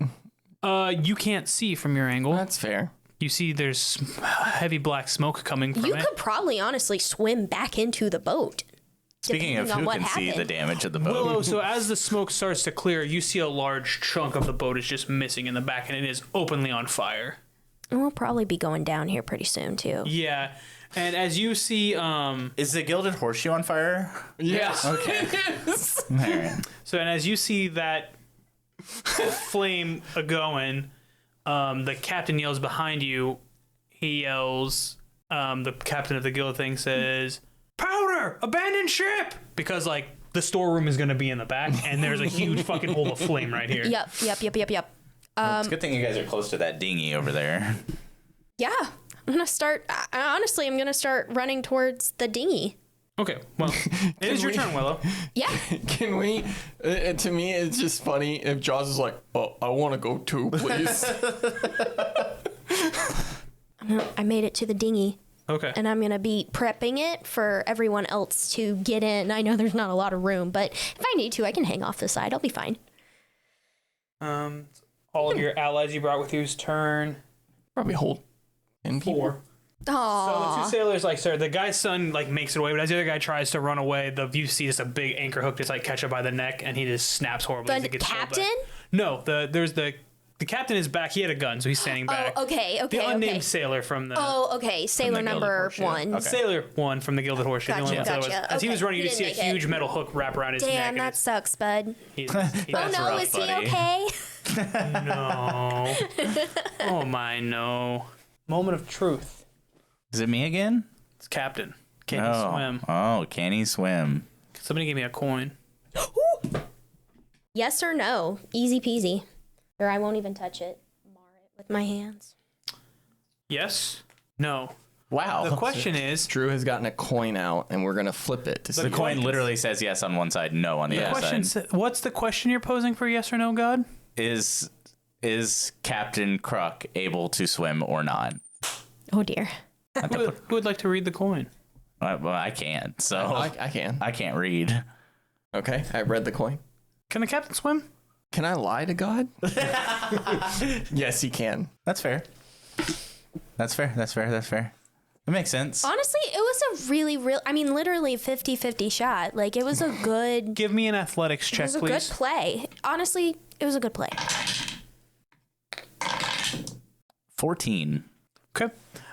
You can't see from your angle. That's fair. You see there's heavy black smoke coming from You it. could probably honestly swim back into the boat. Speaking of depending on who what can see the happened. damage of the boat. Willow, so as the smoke starts to clear, you see a large chunk of the boat is just missing in the back, and it is openly on fire. We'll probably be going down here pretty soon, too. Yeah, and as you see, Is the Gilded Horseshoe on fire? Yes. Okay. All right. so and as you see that flame going, the captain yells behind you. He yells, the captain of the guild thing says, "Powder! Abandon ship!" Because the storeroom is going to be in the back, and there's a huge fucking hole of flame right here. Yep. It's a good thing you guys are close to that dinghy over there. Yeah. I'm going to start, honestly, I'm going to start running towards the dinghy. Okay, well, it is your turn, Willow. Yeah. Can we? To me, it's just funny if Jaws is like, "Oh, I want to go too, please." I made it to the dinghy. Okay. And I'm going to be prepping it for everyone else to get in. I know there's not a lot of room, but if I need to, I can hang off the side. I'll be fine. All of your allies you brought with you's turn. Probably hold in people. 4. So the two sailors, the guy's son, makes it away, but as the other guy tries to run away, you see just a big anchor hook just, catch him by the neck, and he just snaps horribly. as The it gets pulled back. captain? No, the captain is back. He had a gun, so he's standing back. Oh, okay. The unnamed sailor from the... Oh, okay. Sailor Gilded number Horseshoe. 1. Okay. Sailor 1 from the Gilded Horseshoe. The only Gotcha, one sailor was- gotcha. As he was Okay. running, you He just see a didn't make huge it. metal hook wrap around his neck. Damn, and that sucks, bud. he's Oh, That's no. rough, Is he buddy. okay? No. Oh, my, no. Moment of truth. Is it me again? It's captain. Can he swim? Oh, can he swim? Somebody gave me a coin. Yes or no? Easy peasy. Or I won't even touch it. With my hands. Yes. No. Wow. The question is, Drew has gotten a coin out, and we're gonna flip it to see. The coin literally says yes on one side, no on the other side. what's the question you're posing for yes or no, God? Is Captain Kruk able to swim or not? Oh dear. Who would like to read the coin? Well, I can't. So I can. I can't read. Okay, I read the coin. Can the captain swim? Can I lie to God? Yes, he can. That's fair. That's fair. It makes sense. Honestly, it was a really, literally 50-50 shot. Like, it was a good... Give me an athletics check, It was a please. good play. Honestly, it was a good play. 14. Okay.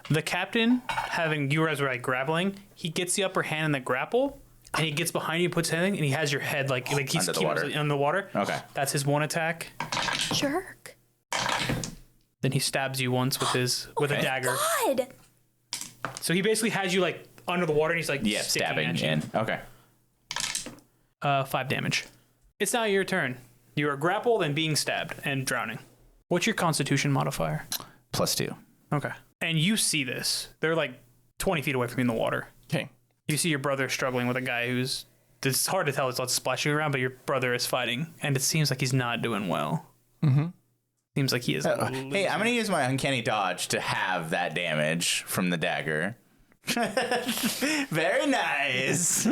The captain, having you guys were like grappling, he gets the upper hand in the grapple, and he gets behind you, puts his head in, and he has your head like he's Under the water. in the water. Okay. That's his one attack. Jerk. Then he stabs you once with a dagger. God! So he basically has you like under the water, and he's like sticking Stabbing at you. in. Okay. 5 damage. It's now your turn. You are grappled and being stabbed and drowning. What's your Constitution modifier? +2. Okay. And you see this. They're like 20 feet away from you in the water. Okay. You see your brother struggling with a guy who's... It's hard to tell. It's lots splashing around, but your brother is fighting. And it seems like he's not doing well. Mm-hmm. Seems like he is... Hey, I'm going to use my uncanny dodge to have that damage from the dagger. Very nice.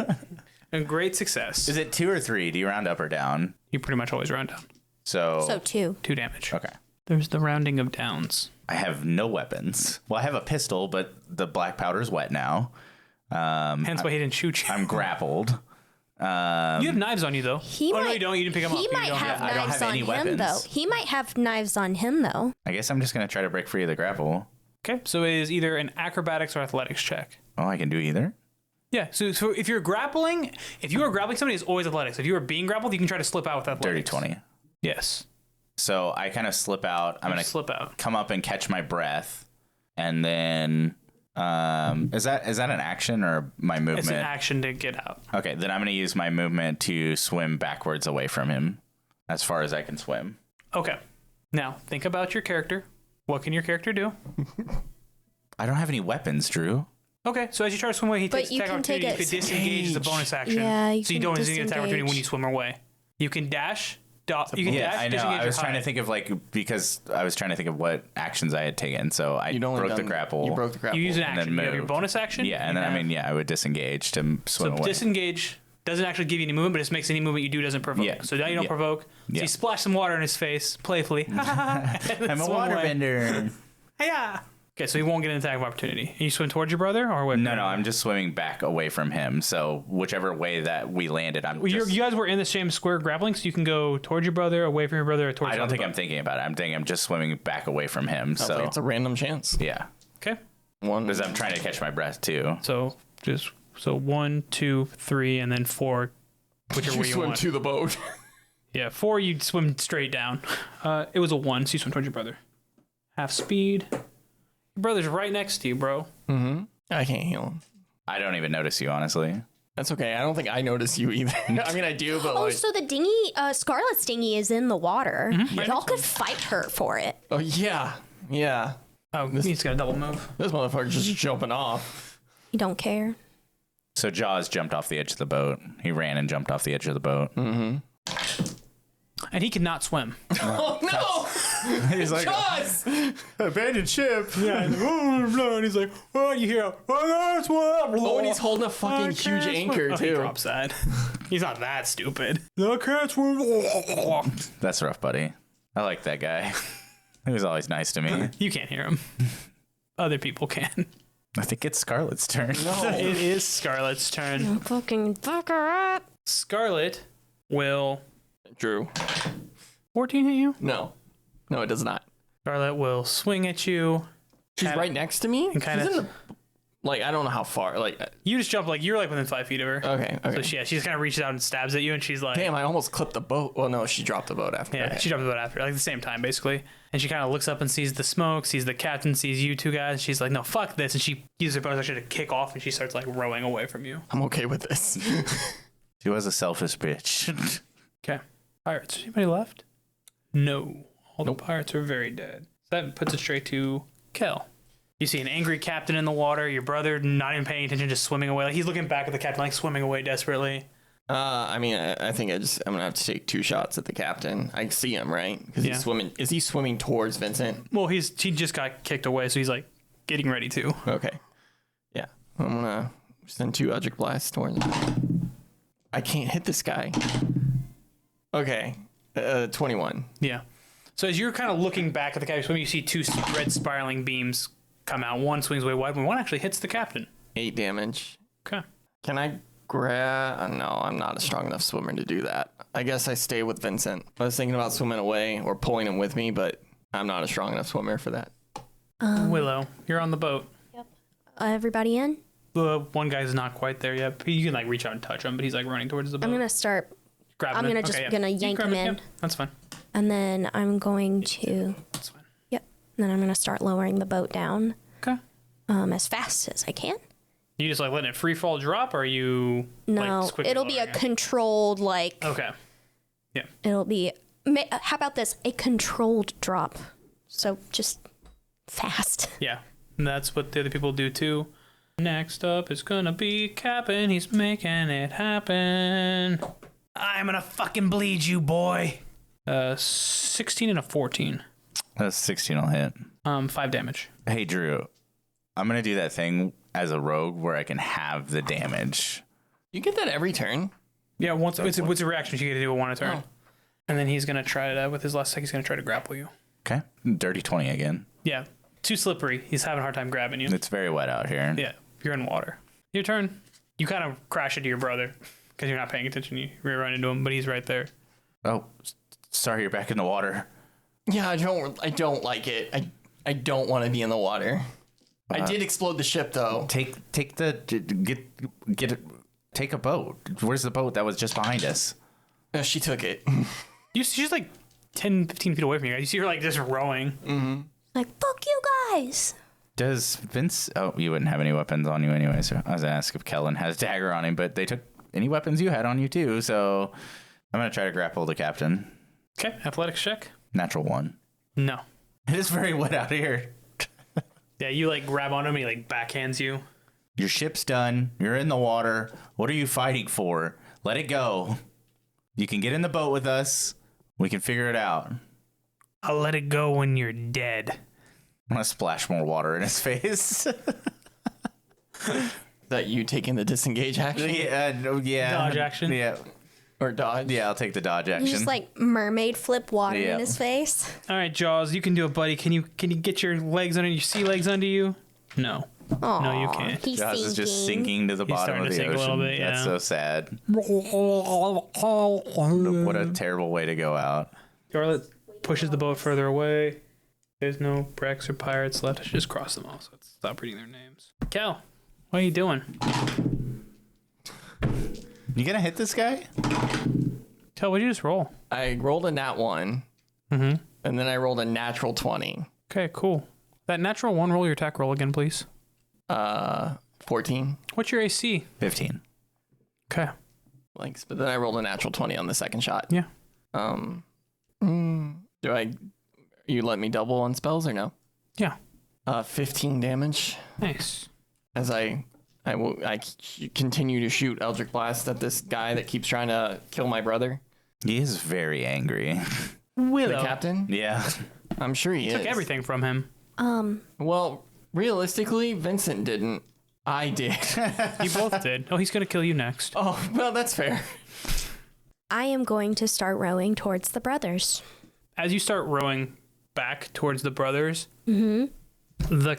And great success. Is it 2 or 3? Do you round up or down? You pretty much always round down. So 2. 2 damage. Okay. There's the rounding of downs. I have no weapons. Well, I have a pistol, but the black powder's wet now. Hence why he didn't shoot you. I'm grappled. You have knives on you, though. No, you don't. You didn't pick them up. He You might don't. have I don't knives have on any him, weapons. though. He might have knives on him, though. I guess I'm just going to try to break free of the grapple. Okay, so it is either an acrobatics or athletics check. Oh, I can do either. Yeah, so if you're grappling, if you are grappling somebody, it's always athletics. If you are being grappled, you can try to slip out with Dirty athletics. 20. Yes. So I kind of slip out. I'm going to slip out. come up and catch my breath. And then, is that an action or my movement? It's an action to get out. Okay, then I'm going to use my movement to swim backwards away from him as far as I can swim. Okay. Now, think about your character. What can your character do? I don't have any weapons, Drew. Okay, so as you try to swim away, he But takes you attack can take opportunity. You it- could disengage as a bonus action. Yeah, you so you can don't get attack opportunity when disengage. you swim away. You can dash. You can Yeah, dash, I know. disengage, I was or trying to hide. think of because I was trying to think of what actions I had taken. So I You'd only broke the done- grapple. You broke the grapple. You use an and then action. You have your moved. bonus action. Yeah, and then I would disengage to swim So away. disengage doesn't actually give you any movement, but it makes any movement you do doesn't provoke. Yeah. So now you don't Yeah. provoke. So Yeah. you splash some water in his face playfully. I'm a waterbender. Yeah. Okay, so he won't get an attack of opportunity. And you swim towards your brother, or what? No, I'm just swimming back away from him. So whichever way that we landed, I'm Well, just... you guys were in the same square grappling, so you can go towards your brother, away from your brother, or towards. I don't the think boat. I'm thinking about it. I'm thinking I'm just swimming back away from him. Sounds So like it's a random chance. yeah, Okay. One. because I'm trying to catch my breath too. So 1, 2, 3, and then 4, whichever You way you swim want. to the boat. Yeah, 4 you'd swim straight down. It was a 1, so you swim towards your brother. Half speed. Your brother's right next to you, bro. I can't heal him. I don't even notice you, honestly. That's okay. I don't think I notice you either. I mean, I do, but Oh, like, so the dinghy, Scarlet's dinghy is in the water. Y'all could fight her for it. oh yeah, yeah. Oh, he's got a double move. This motherfucker's just jumping off. You don't care. So Jaws jumped off the edge of the boat. He ran and jumped off the edge of the boat. And he cannot swim. Oh no! He's like, Jaws! abandoned ship. Yeah, and he's like, oh, you hear, Oh, and he's holding a fucking huge anchor He too. drops that. He's not that stupid. I can't swim. That's rough, buddy. I like that guy. He was always nice to me. You can't hear him. Other people can. I think it's Scarlet's turn. It is Scarlet's turn. Fucking fuck her up. Scarlet will... Drew. 14 hit you? No, it does not. Scarlet will swing at you. She's right next to me. And kinda- She's in the, like, I don't know how far. Like, You just jump, like, you're like within 5 feet of her. okay. So she just kind of reaches out and stabs at you, and she's like... Damn, I almost clipped the boat. Well, no, she dropped the boat after. Yeah, Okay. she drops about after, like the same time, basically. And she kind of looks up and sees the smoke, sees the captain, sees you two guys. She's like, no, fuck this. And she uses her bonus action to kick off, and she starts, like, rowing away from you. I'm okay with this. She was a selfish bitch. Okay. Pirates. Anybody left? No. All the pirates are very dead. That puts it straight to Kel. You see an angry captain in the water, your brother not even paying attention, just swimming away. Like he's looking back at the captain, like swimming away desperately. I think I'm gonna have to take 2 shots at the captain. I see him, right? Because he's swimming. Is he swimming towards Vincent? Well, he just got kicked away, so he's like getting ready to. Okay. Yeah. I'm gonna send 2 Eldritch Blasts towards him. I can't hit this guy. Okay. 21. Yeah. So as you're kind of looking back at the captain swimming, you see 2 red spiraling beams come out. One swings away wide, and one actually hits the captain. 8 damage. Okay. Can I grab? No, I'm not a strong enough swimmer to do that. I guess I stay with Vincent. I was thinking about swimming away or pulling him with me, but I'm not a strong enough swimmer for that. Willow, you're on the boat. Yep. Everybody in? The one guy's not quite there yet. You can like reach out and touch him, but he's like running towards the boat. I'm gonna start. Grabbing I'm him. gonna just Okay, gonna You yank grab him in, Yep, that's fine. and then I'm going to. That's fine. Yep. And then I'm gonna start lowering the boat down. Okay. As fast as I can. You just like letting it free fall drop, or are you? No, like, quickly it'll be a lowering it? controlled like. Okay. It'll be. How about this? A controlled drop. So just fast. Yeah, and that's what the other people do too. Next up is gonna be Cap'n. He's making it happen. I'm gonna fucking bleed you, boy. 16 and a 14. That's 16 will hit. 5 damage. Hey, Drew, I'm going to do that thing as a rogue where I can have the damage. You get that every turn? Yeah, once it's a reaction. You get to do it one a turn, Oh. and then he's gonna try to with his last attack. He's gonna try to grapple you. Okay. Dirty 20 again. Yeah, too slippery. He's having a hard time grabbing you. It's very wet out here. Yeah, you're in water. Your turn. You kind of crash into your brother because you're not paying attention. You run into him, but he's right there. Oh, sorry, you're back in the water. Yeah, I don't like it. I don't want to be in the water. I did explode the ship though. Take a boat. Where's the boat that was just behind us? She took it. She's like 10, 15 feet away from you guys. You see her like just rowing. Like fuck you guys. Does Vince? Oh, you wouldn't have any weapons on you anyway. So I was gonna ask if Kellen has a dagger on him, but they took any weapons you had on you too. So I'm gonna try to grapple the captain. Okay, athletics check. Natural 1. No. It is very wet out here. Yeah, you like grab on him and he like backhands you. Your ship's done. You're in the water. What are you fighting for? Let it go. You can get in the boat with us. We can figure it out. I'll let it go when you're dead. I'm gonna splash more water in his face. That you taking the disengage action yeah. Dodge action? Yeah. or dodge? Yeah, I'll take the dodge action. Just like mermaid flip water Yeah. in his face. All right, Jaws, you can do it, buddy. Can you get your legs under your sea legs under you? No. Aw, No, you can't. He's Jaws is just sinking to the He's bottom starting of to the sink a ocean. little bit, That's yeah. so sad. What a terrible way to go out. Charlotte pushes the boat further away. There's no Brex or pirates left. I should just cross them off, so let's stop reading their names. Cal, what are you doing? You gonna hit this guy? Cal, what'd you just roll? I rolled a nat 1, Mm-hmm. and then I rolled a natural 20. Okay, cool. That natural 1, roll your attack roll again, please. 14. What's your AC? 15. Okay. Blanks. But then I rolled a natural 20 on the second shot. Yeah. You let me double on spells or no? Yeah. 15 damage Nice. as I continue to shoot Eldritch Blast at this guy that keeps trying to kill my brother. He is very angry. Willow. The captain? Yeah. I'm sure he Took is. everything from him. Well, realistically, Vincent didn't. I did. You both did. Oh, he's going to kill you next. Oh, well, that's fair. I am going to start rowing towards the brothers. As you start rowing back towards the brothers, the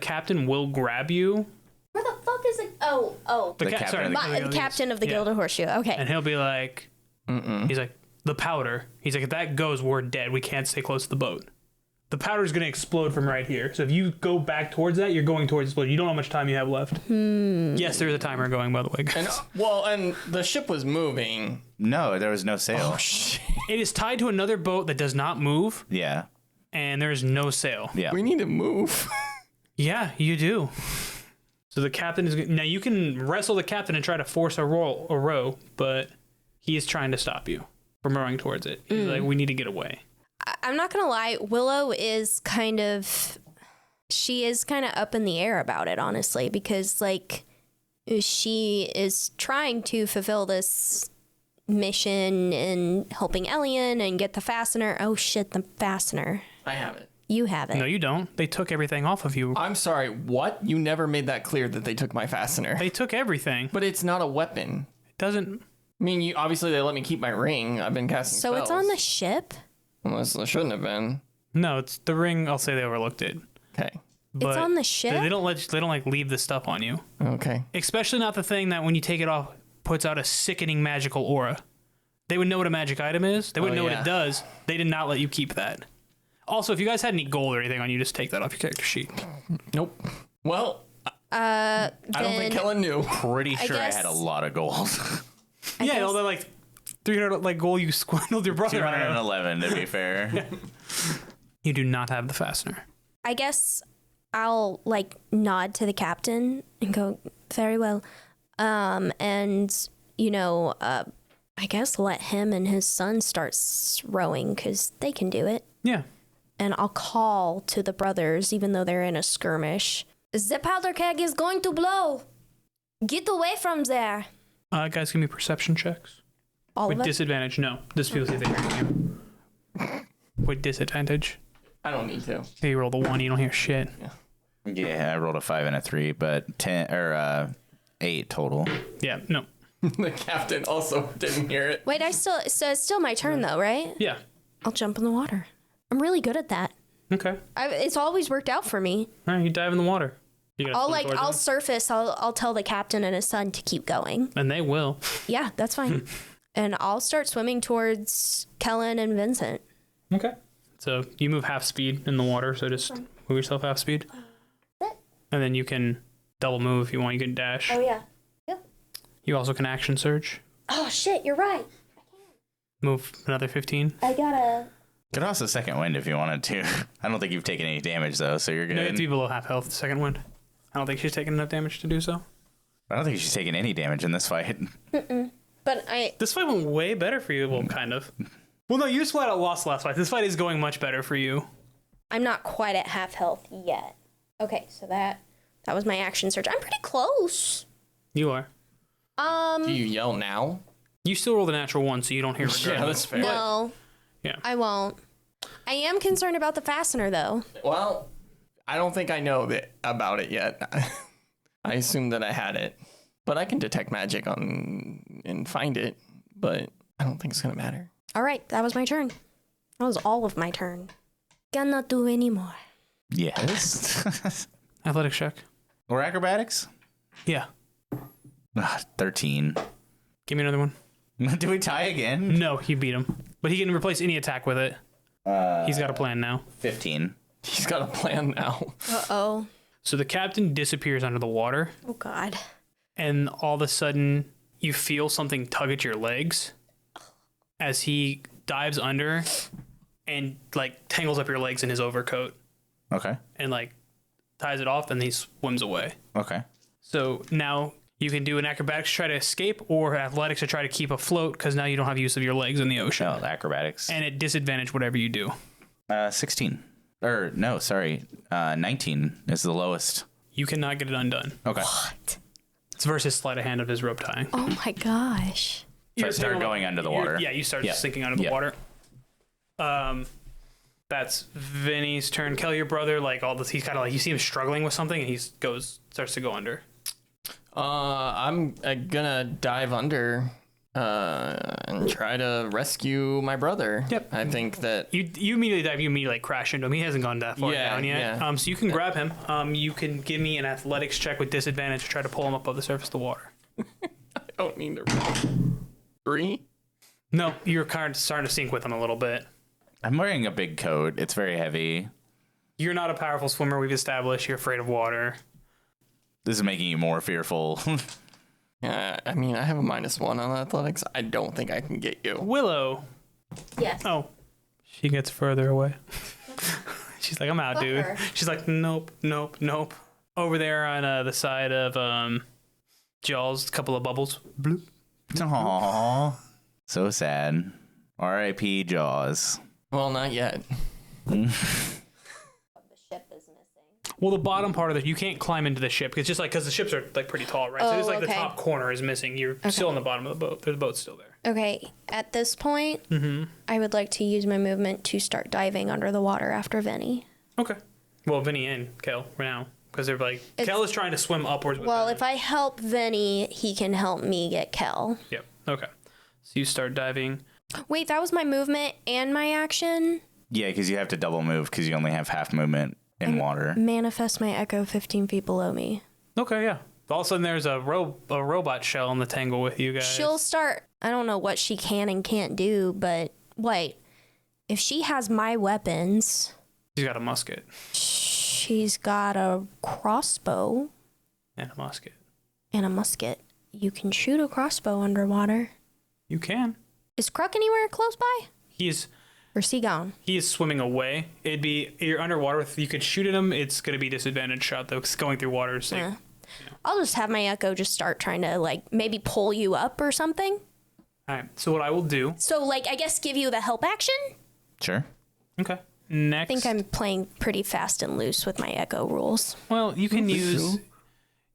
captain will grab you. Where the fuck is it? Oh. The captain of The captain of the Yeah. Gilded Horseshoe. Okay. And he'll be like, he's like, the powder. He's like, if that goes, we're dead. We can't stay close to the boat. The powder is going to explode from right here. So if you go back towards that, you're going towards the boat. You don't know how much time you have left. Yes, there's a timer going, by the way, guys. And the ship was moving. No, there was no sail. Oh, shit. It is tied to another boat that does not move, Yeah. and there is no sail. Yeah. We need to move. Yeah, you do. So the captain is now. You can wrestle the captain and try to force a row, but he is trying to stop you from rowing towards it. He's like, we need to get away. I'm not gonna lie, Willow is kind of up in the air about it, honestly, because like she is trying to fulfill this mission and helping Elian and get the fastener. Oh shit, the fastener. I have it. You have it. No, you don't. They took everything off of you. I'm sorry, what? You never made that clear that they took my fastener. They took everything. But it's not a weapon. It doesn't. I mean, obviously they let me keep my ring. I've been casting So spells. it's on the ship? Unless it shouldn't have been. No, it's the ring. I'll say they overlooked it. Okay. But It's on the ship? They don't like leave the stuff on you. Okay. Especially not the thing that when you take it off puts out a sickening magical aura. They would know what a magic item is. They wouldn't know what it does. They did not let you keep that. Also, if you guys had any gold or anything on you, just take that off your character sheet. Nope. Well, I don't think Kellen knew. Pretty sure I guess- had a lot of gold. Yeah, all that like 300 like gold you squandered your brother. 211 to be fair. You do not have the fastener. I guess I'll like nod to the captain and go, very well. And, you know, I guess let him and his son start rowing because they can do it. Yeah. And I'll call to the brothers, even though they're in a skirmish. The powder keg is going to blow. Get away from there. Guys, give me perception checks. All With of us? disadvantage, no. This feels like they're hearing you. With disadvantage. I don't need to. You roll the 1, you don't hear shit. Yeah, I rolled a 5 and a 3, but 10 or 8 total. Yeah, no. The captain also didn't hear it. Wait, so it's still my turn though, right? Yeah. I'll jump in the water. I'm really good at that. Okay. It's always worked out for me. All right, you dive in the water. You gotta swim towards I'll them. surface. I'll tell the captain and his son to keep going. And they will. Yeah, that's fine. And I'll start swimming towards Kellen and Vincent. Okay. So you move half speed in the water, so just move yourself half speed. And then you can double move if you want. You can dash. yeah. You also can action surge. Oh shit, you're right. Move another 15. I gotta. Could also second wind if you wanted to. I don't think you've taken any damage though, so you're good. No, you have to be below half health the second wind. I don't think she's taking enough damage to do so. I don't think she's taken any damage in this fight. But This fight went way better for you. Well, kind of. Well, no, you just flat out lost last fight. This fight is going much better for you. I'm not quite at half health yet. Okay, so that was my action surge. I'm pretty close. You are. Do you yell now? You still roll the natural 1, so you don't hear regret. Yeah, that's fair. No. Yeah. I won't. I am concerned about the fastener though. Well, I don't think I know about it yet. I assumed that I had it. But I can detect magic and find it. But I don't think it's going to matter. All right, that was my turn. That was all of my turn. Cannot do anymore. Yes. Athletics check. Or acrobatics? Yeah. 13. Give me another one. Do we tie again? No, you beat him. But he can replace any attack with it. He's got a plan now. 15. He's got a plan now. Uh-oh. So the captain disappears under the water, Oh, God. and all of a sudden you feel something tug at your legs as he dives under and like tangles up your legs in his overcoat Okay. and like ties it off, and he swims away. Okay. So now you can do an acrobatics to try to escape or athletics to try to keep afloat because now you don't have use of your legs in the ocean. No, acrobatics. And at disadvantage, whatever you do. 16. Or, no, sorry. 19 is the lowest. You cannot get it undone. Okay. What? It's versus sleight of hand of his rope tying. Oh, my gosh. So I start going under the water. Yeah, you start Yeah. sinking under the Yeah. water. That's Vinny's turn. Kelly, your brother, like all this, he's kind of like, you see him struggling with something, and he starts to go under. I'm gonna dive under and try to rescue my brother. Yep. I think that You immediately dive. You immediately like crash into him. He hasn't gone that far Yeah, down yet. yeah. So you can grab him. You can give me an athletics check with disadvantage to try to pull him up above the surface of the water. I don't mean to. 3? No, you're kind of starting to sink with him a little bit. I'm wearing a big coat. It's very heavy. You're not a powerful swimmer. We've established you're afraid of water. This is making you more fearful. I mean, I have a -1 on athletics. I don't think I can get you. Willow. Yes. Oh, she gets further away. She's like, I'm out, Fuck dude. her. She's like, nope. Over there on the side of Jaws, a couple of bubbles. Bloop. Aww. So sad. R.I.P. Jaws. Well, not yet. The ship is missing. Well, the bottom part of it, you can't climb into the ship. It's just like, because the ships are like pretty tall, right? So it's like the top corner is missing. You're still in the bottom of the boat. The boat's still there. Okay, at this point, I would like to use my movement to start diving under the water after Vinny. Okay. Well, Vinny and Kel right now. Because they're like, Kel is trying to swim upwards. Well, if I help Vinny, he can help me get Kel. Yep. Okay. So you start diving. Wait, that was my movement and my action? Yeah, because you have to double move because you only have half movement in water. Manifest my echo 15 feet below me. Okay, yeah. All of a sudden, there's a robot shell in the tangle with you guys. She'll start, I don't know what she can and can't do, but wait, if she has my weapons... She's got a musket. She's got a crossbow. And a musket. And a musket. You can shoot a crossbow underwater. You can. Is Kruk anywhere close by? Or is he gone? He is swimming away. You're underwater. You could shoot at him. It's going to be disadvantage shot, though, because going through water is safe. Yeah. I'll just have my echo just start trying to, like, maybe pull you up or something. All right. So what I will do... So, like, I guess give you the help action? Sure. Okay. Next... I think I'm playing pretty fast and loose with my echo rules. Well, you can use...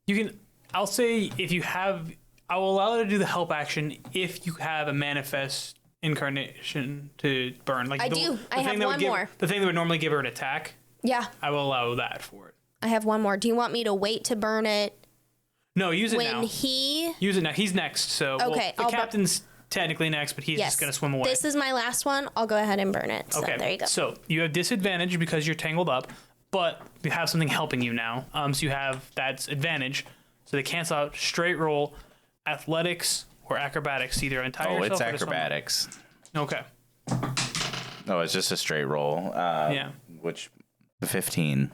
You can... I'll say if you have... I will allow you to do the help action if you have a manifest incarnation to burn. Like I do. I have one more. The thing that would normally give her an attack. Yeah. I will allow that for it. I have one more. Do you want me to wait to burn it? No, use it now. Use it now. He's next. So okay, the captain's technically next, but he's just going to swim away. This is my last one. I'll go ahead and burn it. So okay. There you go. So you have disadvantage because you're tangled up, but you have something helping you now. So you have that's advantage. So they cancel out straight roll, athletics, or acrobatics. Either entire. Oh, it's acrobatics. Okay. No, it's just a straight roll. Yeah. Which 15.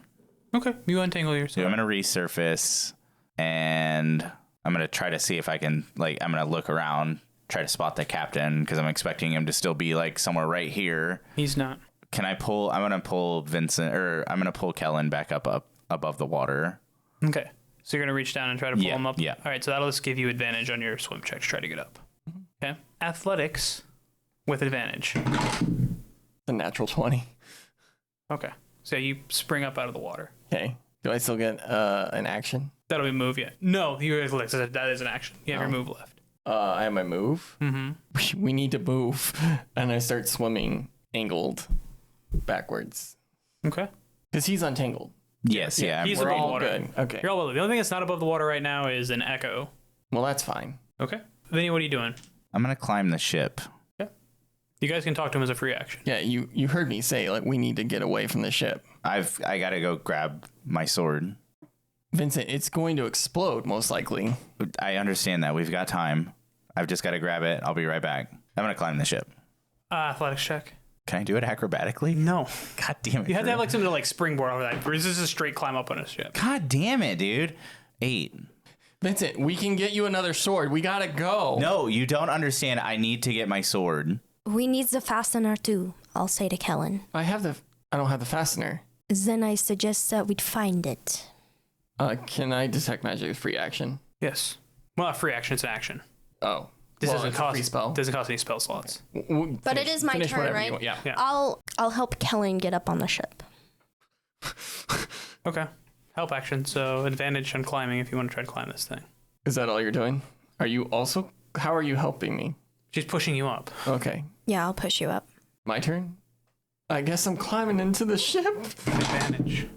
Okay. You untangle yourself. So I'm gonna resurface, and I'm gonna try to see if I can I'm gonna look around, try to spot the captain because I'm expecting him to still be like somewhere right here. He's not. Can I pull? I'm gonna pull Vincent, or I'm gonna pull Kellen back up above the water. Okay. So you're gonna reach down and try to pull him up. Yeah. All right. So that'll just give you advantage on your swim check to try to get up. Okay. Athletics with advantage. A natural 20. Okay. So you spring up out of the water. Okay. Do I still get an action? That'll be move, yeah. No, that is an action. You have your move left. I have my move. Mm-hmm. We need to move. And I start swimming angled backwards. Okay. Because he's untangled. Yes, yeah. He's We're above all water. good. Okay. You're all above. The only thing that's not above the water right now is an echo. Well, that's fine. Okay. Vinny, what are you doing? I'm gonna climb the ship. You guys can talk to him as a free action. Yeah, you heard me say, like, we need to get away from the ship. I gotta go grab my sword. Vincent, it's going to explode, most likely. I understand that. We've got time. I've just got to grab it. I'll be right back. I'm gonna climb the ship. Athletics check. Can I do it acrobatically? No. God damn it. You have to have like something to like springboard over that. This is a straight climb up on a ship. God damn it, dude. 8. Vincent, we can get you another sword. We gotta go. No, you don't understand. I need to get my sword. We need the fastener too, I'll say to Kellen. I don't have the fastener. Then I suggest that we'd find it. Can I detect magic with free action? Yes. Well, not free action. It's an action. Oh. This it's a doesn't free spell. cost any spell slots. But it is my turn, right? Yeah. I'll help Kellen get up on the ship. Okay. Help action. So advantage on climbing if you want to try to climb this thing. Is that all you're doing? How are you helping me? She's pushing you up. Okay. Yeah, I'll push you up. My turn? I guess I'm climbing into the ship. Advantage.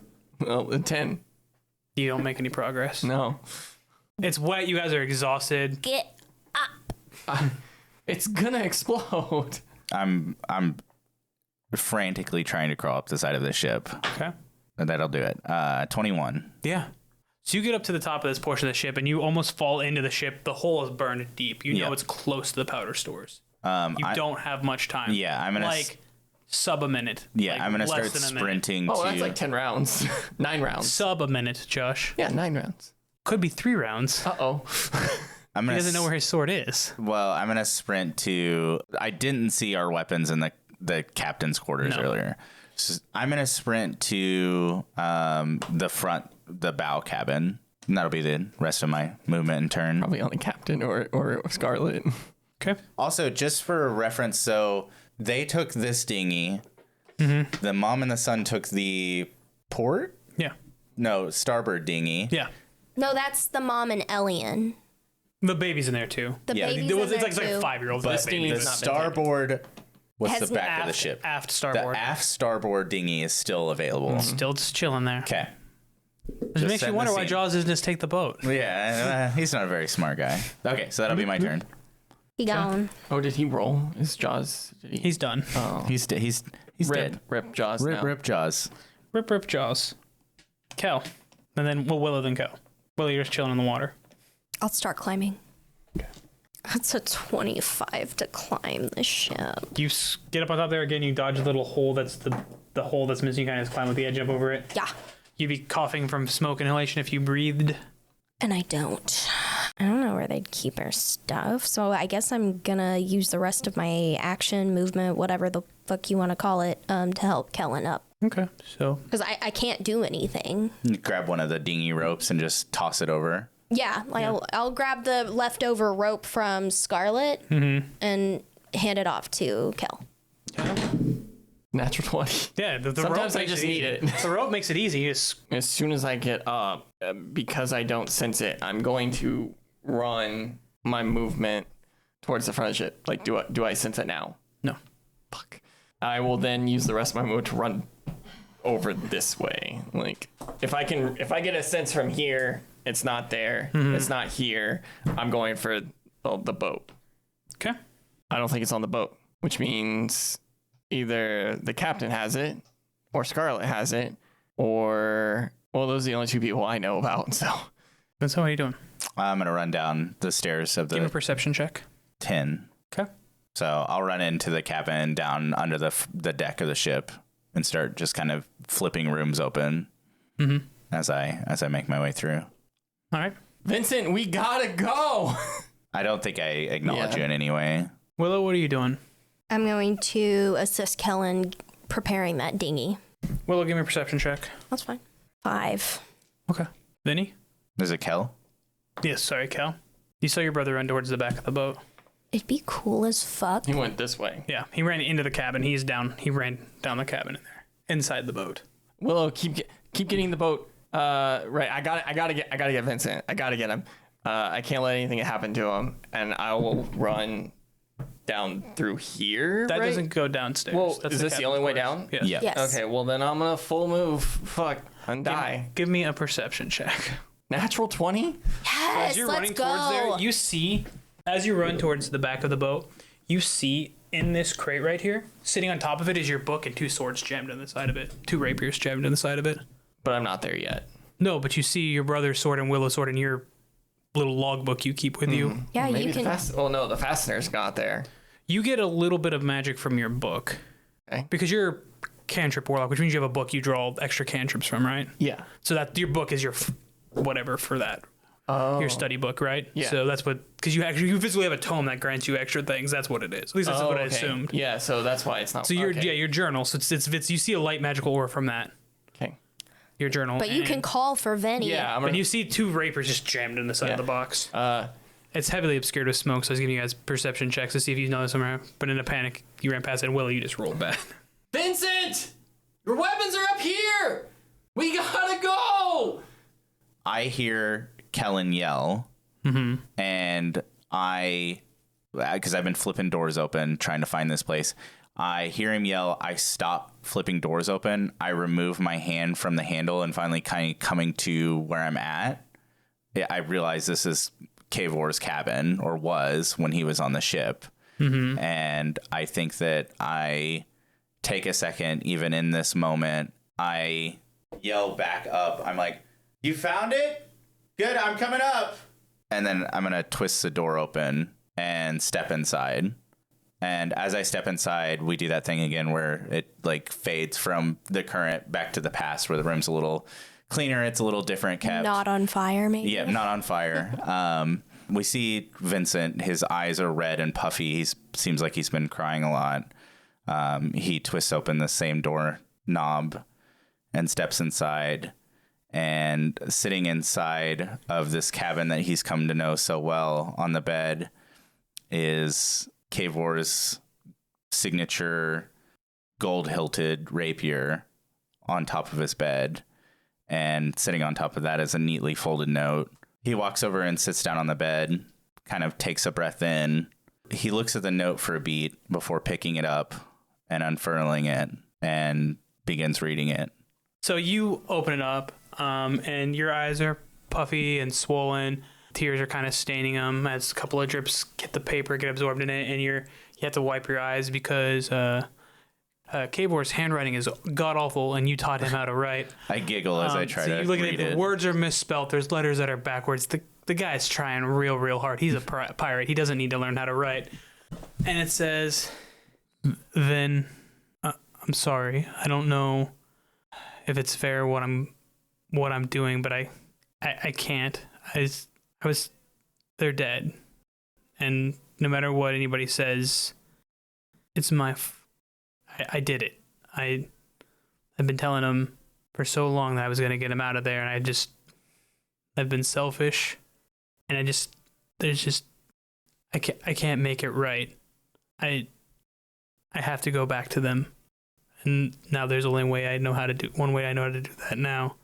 Well, a 10. You don't make any progress. No. It's wet. You guys are exhausted. Get up. It's gonna explode. I'm frantically trying to crawl up the side of the ship. Okay. That'll do it. 21. Yeah. So you get up to the top of this portion of the ship and you almost fall into the ship. The hole is burned deep. You know it's close to the powder stores. You don't have much time. Yeah, I'm gonna sub a minute. Yeah, like I'm gonna less start than a sprinting. Oh, to... that's like 10 rounds. 9 rounds. Sub a minute, Josh. Yeah, 9 rounds. Could be 3 rounds. Uh-oh. He doesn't know where his sword is. Well, I'm gonna sprint to. I didn't see our weapons in the captain's quarters earlier. So I'm gonna sprint to the bow cabin. And that'll be the rest of my movement and turn. Probably on the captain or Scarlet. Okay. Also, just for reference, so they took this dinghy The mom and the son took the port? Yeah. No, starboard dinghy. Yeah. No, that's the mom and Elian. The baby's in there too. The Yeah, baby's It's in like there too. 5-year-olds. But This baby. the not been starboard, what's Has the back of the Aft- ship? Aft The starboard. aft starboard dinghy is still available. Still just chilling there. Okay. It makes you setting wonder the why scene. Jaws doesn't just take the boat. Yeah, he's not a very smart guy. Okay, so that'll be my turn. He gone. Oh, did he roll his Jaws? Did he? He's done. He's dead. Rip Jaws Rip, now. rip Jaws. Rip Jaws. Kel. And then Willow then Kel. Willow, you're just chilling in the water. I'll start climbing. That's a 25 to climb the ship. You get up on top there again. You dodge the little hole that's the hole that's missing. You kind of just climb with the edge up over it. Yeah. You'd be coughing from smoke inhalation if you breathed. And I don't. I don't know where they'd keep our stuff. So I guess I'm gonna use the rest of my action, movement, whatever the fuck you want to call it, to help Kellen up. Okay. So Because I can't do anything. You grab one of the dinghy ropes and just toss it over. Yeah, like I'll grab the leftover rope from Scarlet and hand it off to Kel. Natural 20. yeah, the Sometimes rope I makes just it need easy. it. The rope makes it easy. You just As soon as I get up, because I don't sense it, I'm going to run my movement towards the front of the ship. Like, do I sense it now? no. Fuck. I will then use the rest of my movement to run over this way. Like, if I get a sense from here, it's not there. It's not here. I'm going for the boat. Okay. I don't think it's on the boat, which means either the captain has it, or Scarlet has it, or those are the only two people I know about. So, That's how are you doing? I'm going to run down the stairs of Give me a the perception check. 10. Okay. So I'll run into the cabin down under the deck of the ship and start just kind of flipping rooms open as I make my way through. All right. Vincent, we gotta go. I don't think I acknowledge Yeah. you in any way. Willow, what are you doing? I'm going to assist Kellen preparing that dinghy. Willow, give me a perception check. That's fine. 5. Okay. Vinny? Is it Kel? Yes, sorry, Cal. You saw your brother run towards the back of the boat. It'd be cool as fuck. He went this way. Yeah, he ran into the cabin. He ran down the cabin in there, inside the boat. Willow, keep getting the boat. Right, I gotta get Vincent. I gotta get him. I can't let anything happen to him, and I will run down through here. That right? doesn't go downstairs. Well, That's is this the cabin only way quarters. down? Yes. Yeah. Yes. Okay, well then I'm gonna full move. Fuck, and die. Give me a perception check. Natural 20. As Yes, you're let's running go. towards there, you see, as you run towards the back of the boat, you see in this crate right here, sitting on top of it is your book and 2 swords jammed in the side of it. 2 rapiers jammed in the side of it. But I'm not there yet. No, but you see your brother's sword and Willow's sword in your little logbook you keep with you. Yeah, Maybe you can. no, the fasteners got there. You get a little bit of magic from your book. Okay. Because you're a cantrip warlock, which means you have a book you draw extra cantrips from, right? Yeah. So that your book is your whatever for that. Oh. Your study book, right? Yeah. So that's what, because you physically have a tome that grants you extra things. That's what it is. At least that's what I assumed. Yeah, so that's why it's not. So your journal. So it's you see a light magical aura from that. Okay. Your journal. But you can call for Venny. Yeah, I'm And gonna. you see 2 rapiers just jammed in the side of the box. Uh, It's heavily obscured with smoke, so I was giving you guys perception checks to see if you know somewhere. But in a panic, you ran past it, and Willow, you just rolled back. Vincent, your weapons are up here. We gotta go. I hear Kellen yell, and because I've been flipping doors open trying to find this place, I hear him yell. I stop flipping doors open. I remove my hand from the handle and finally kind of coming to where I'm at. I realize this is Kavor's cabin, or was when he was on the ship. And I think that I take a second, even in this moment, I yell back up. I'm like, "You found it? Good, I'm coming up." And then I'm going to twist the door open and step inside. And as I step inside, we do that thing again where it like fades from the current back to the past, where the room's a little cleaner. It's a little different kept. Not on fire, maybe. Yeah, not on fire. We see Vincent. His eyes are red and puffy. He seems like he's been crying a lot. He twists open the same door knob and steps inside. And sitting inside of this cabin that he's come to know so well on the bed is Kavor's signature gold-hilted rapier on top of his bed, and sitting on top of that is a neatly folded note. He walks over and sits down on the bed, kind of takes a breath in. He looks at the note for a beat before picking it up and unfurling it and begins reading it. So you open it up, and your eyes are puffy and swollen. Tears are kind of staining them as a couple of drips get the paper, get absorbed in it, and you have to wipe your eyes because Kabor's handwriting is god-awful, and you taught him how to write. I giggle as I try so to you look at read it. it. The words are misspelt. There's letters that are backwards. The guy's trying real hard. He's a pirate. He doesn't need to learn how to write. And it says, "Then I'm sorry. I don't know if it's fair what I'm doing, but I can't. They're dead, and no matter what anybody says, it's I did it. I've been telling them for so long that I was gonna get him out of there, and I've been selfish, and I can't make it right. I have to go back to them, and now there's only way I know how to do. One way I know how to do that now.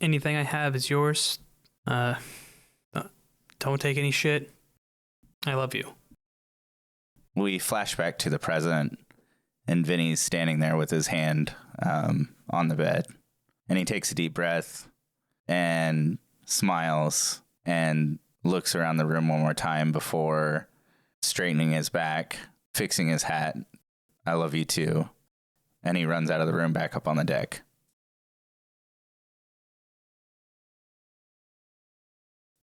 Anything I have is yours. Don't take any shit. I love you." We flash back to the present, and Vinny's standing there with his hand on the bed. And he takes a deep breath and smiles and looks around the room one more time before straightening his back, fixing his hat. "I love you too." And he runs out of the room back up on the deck.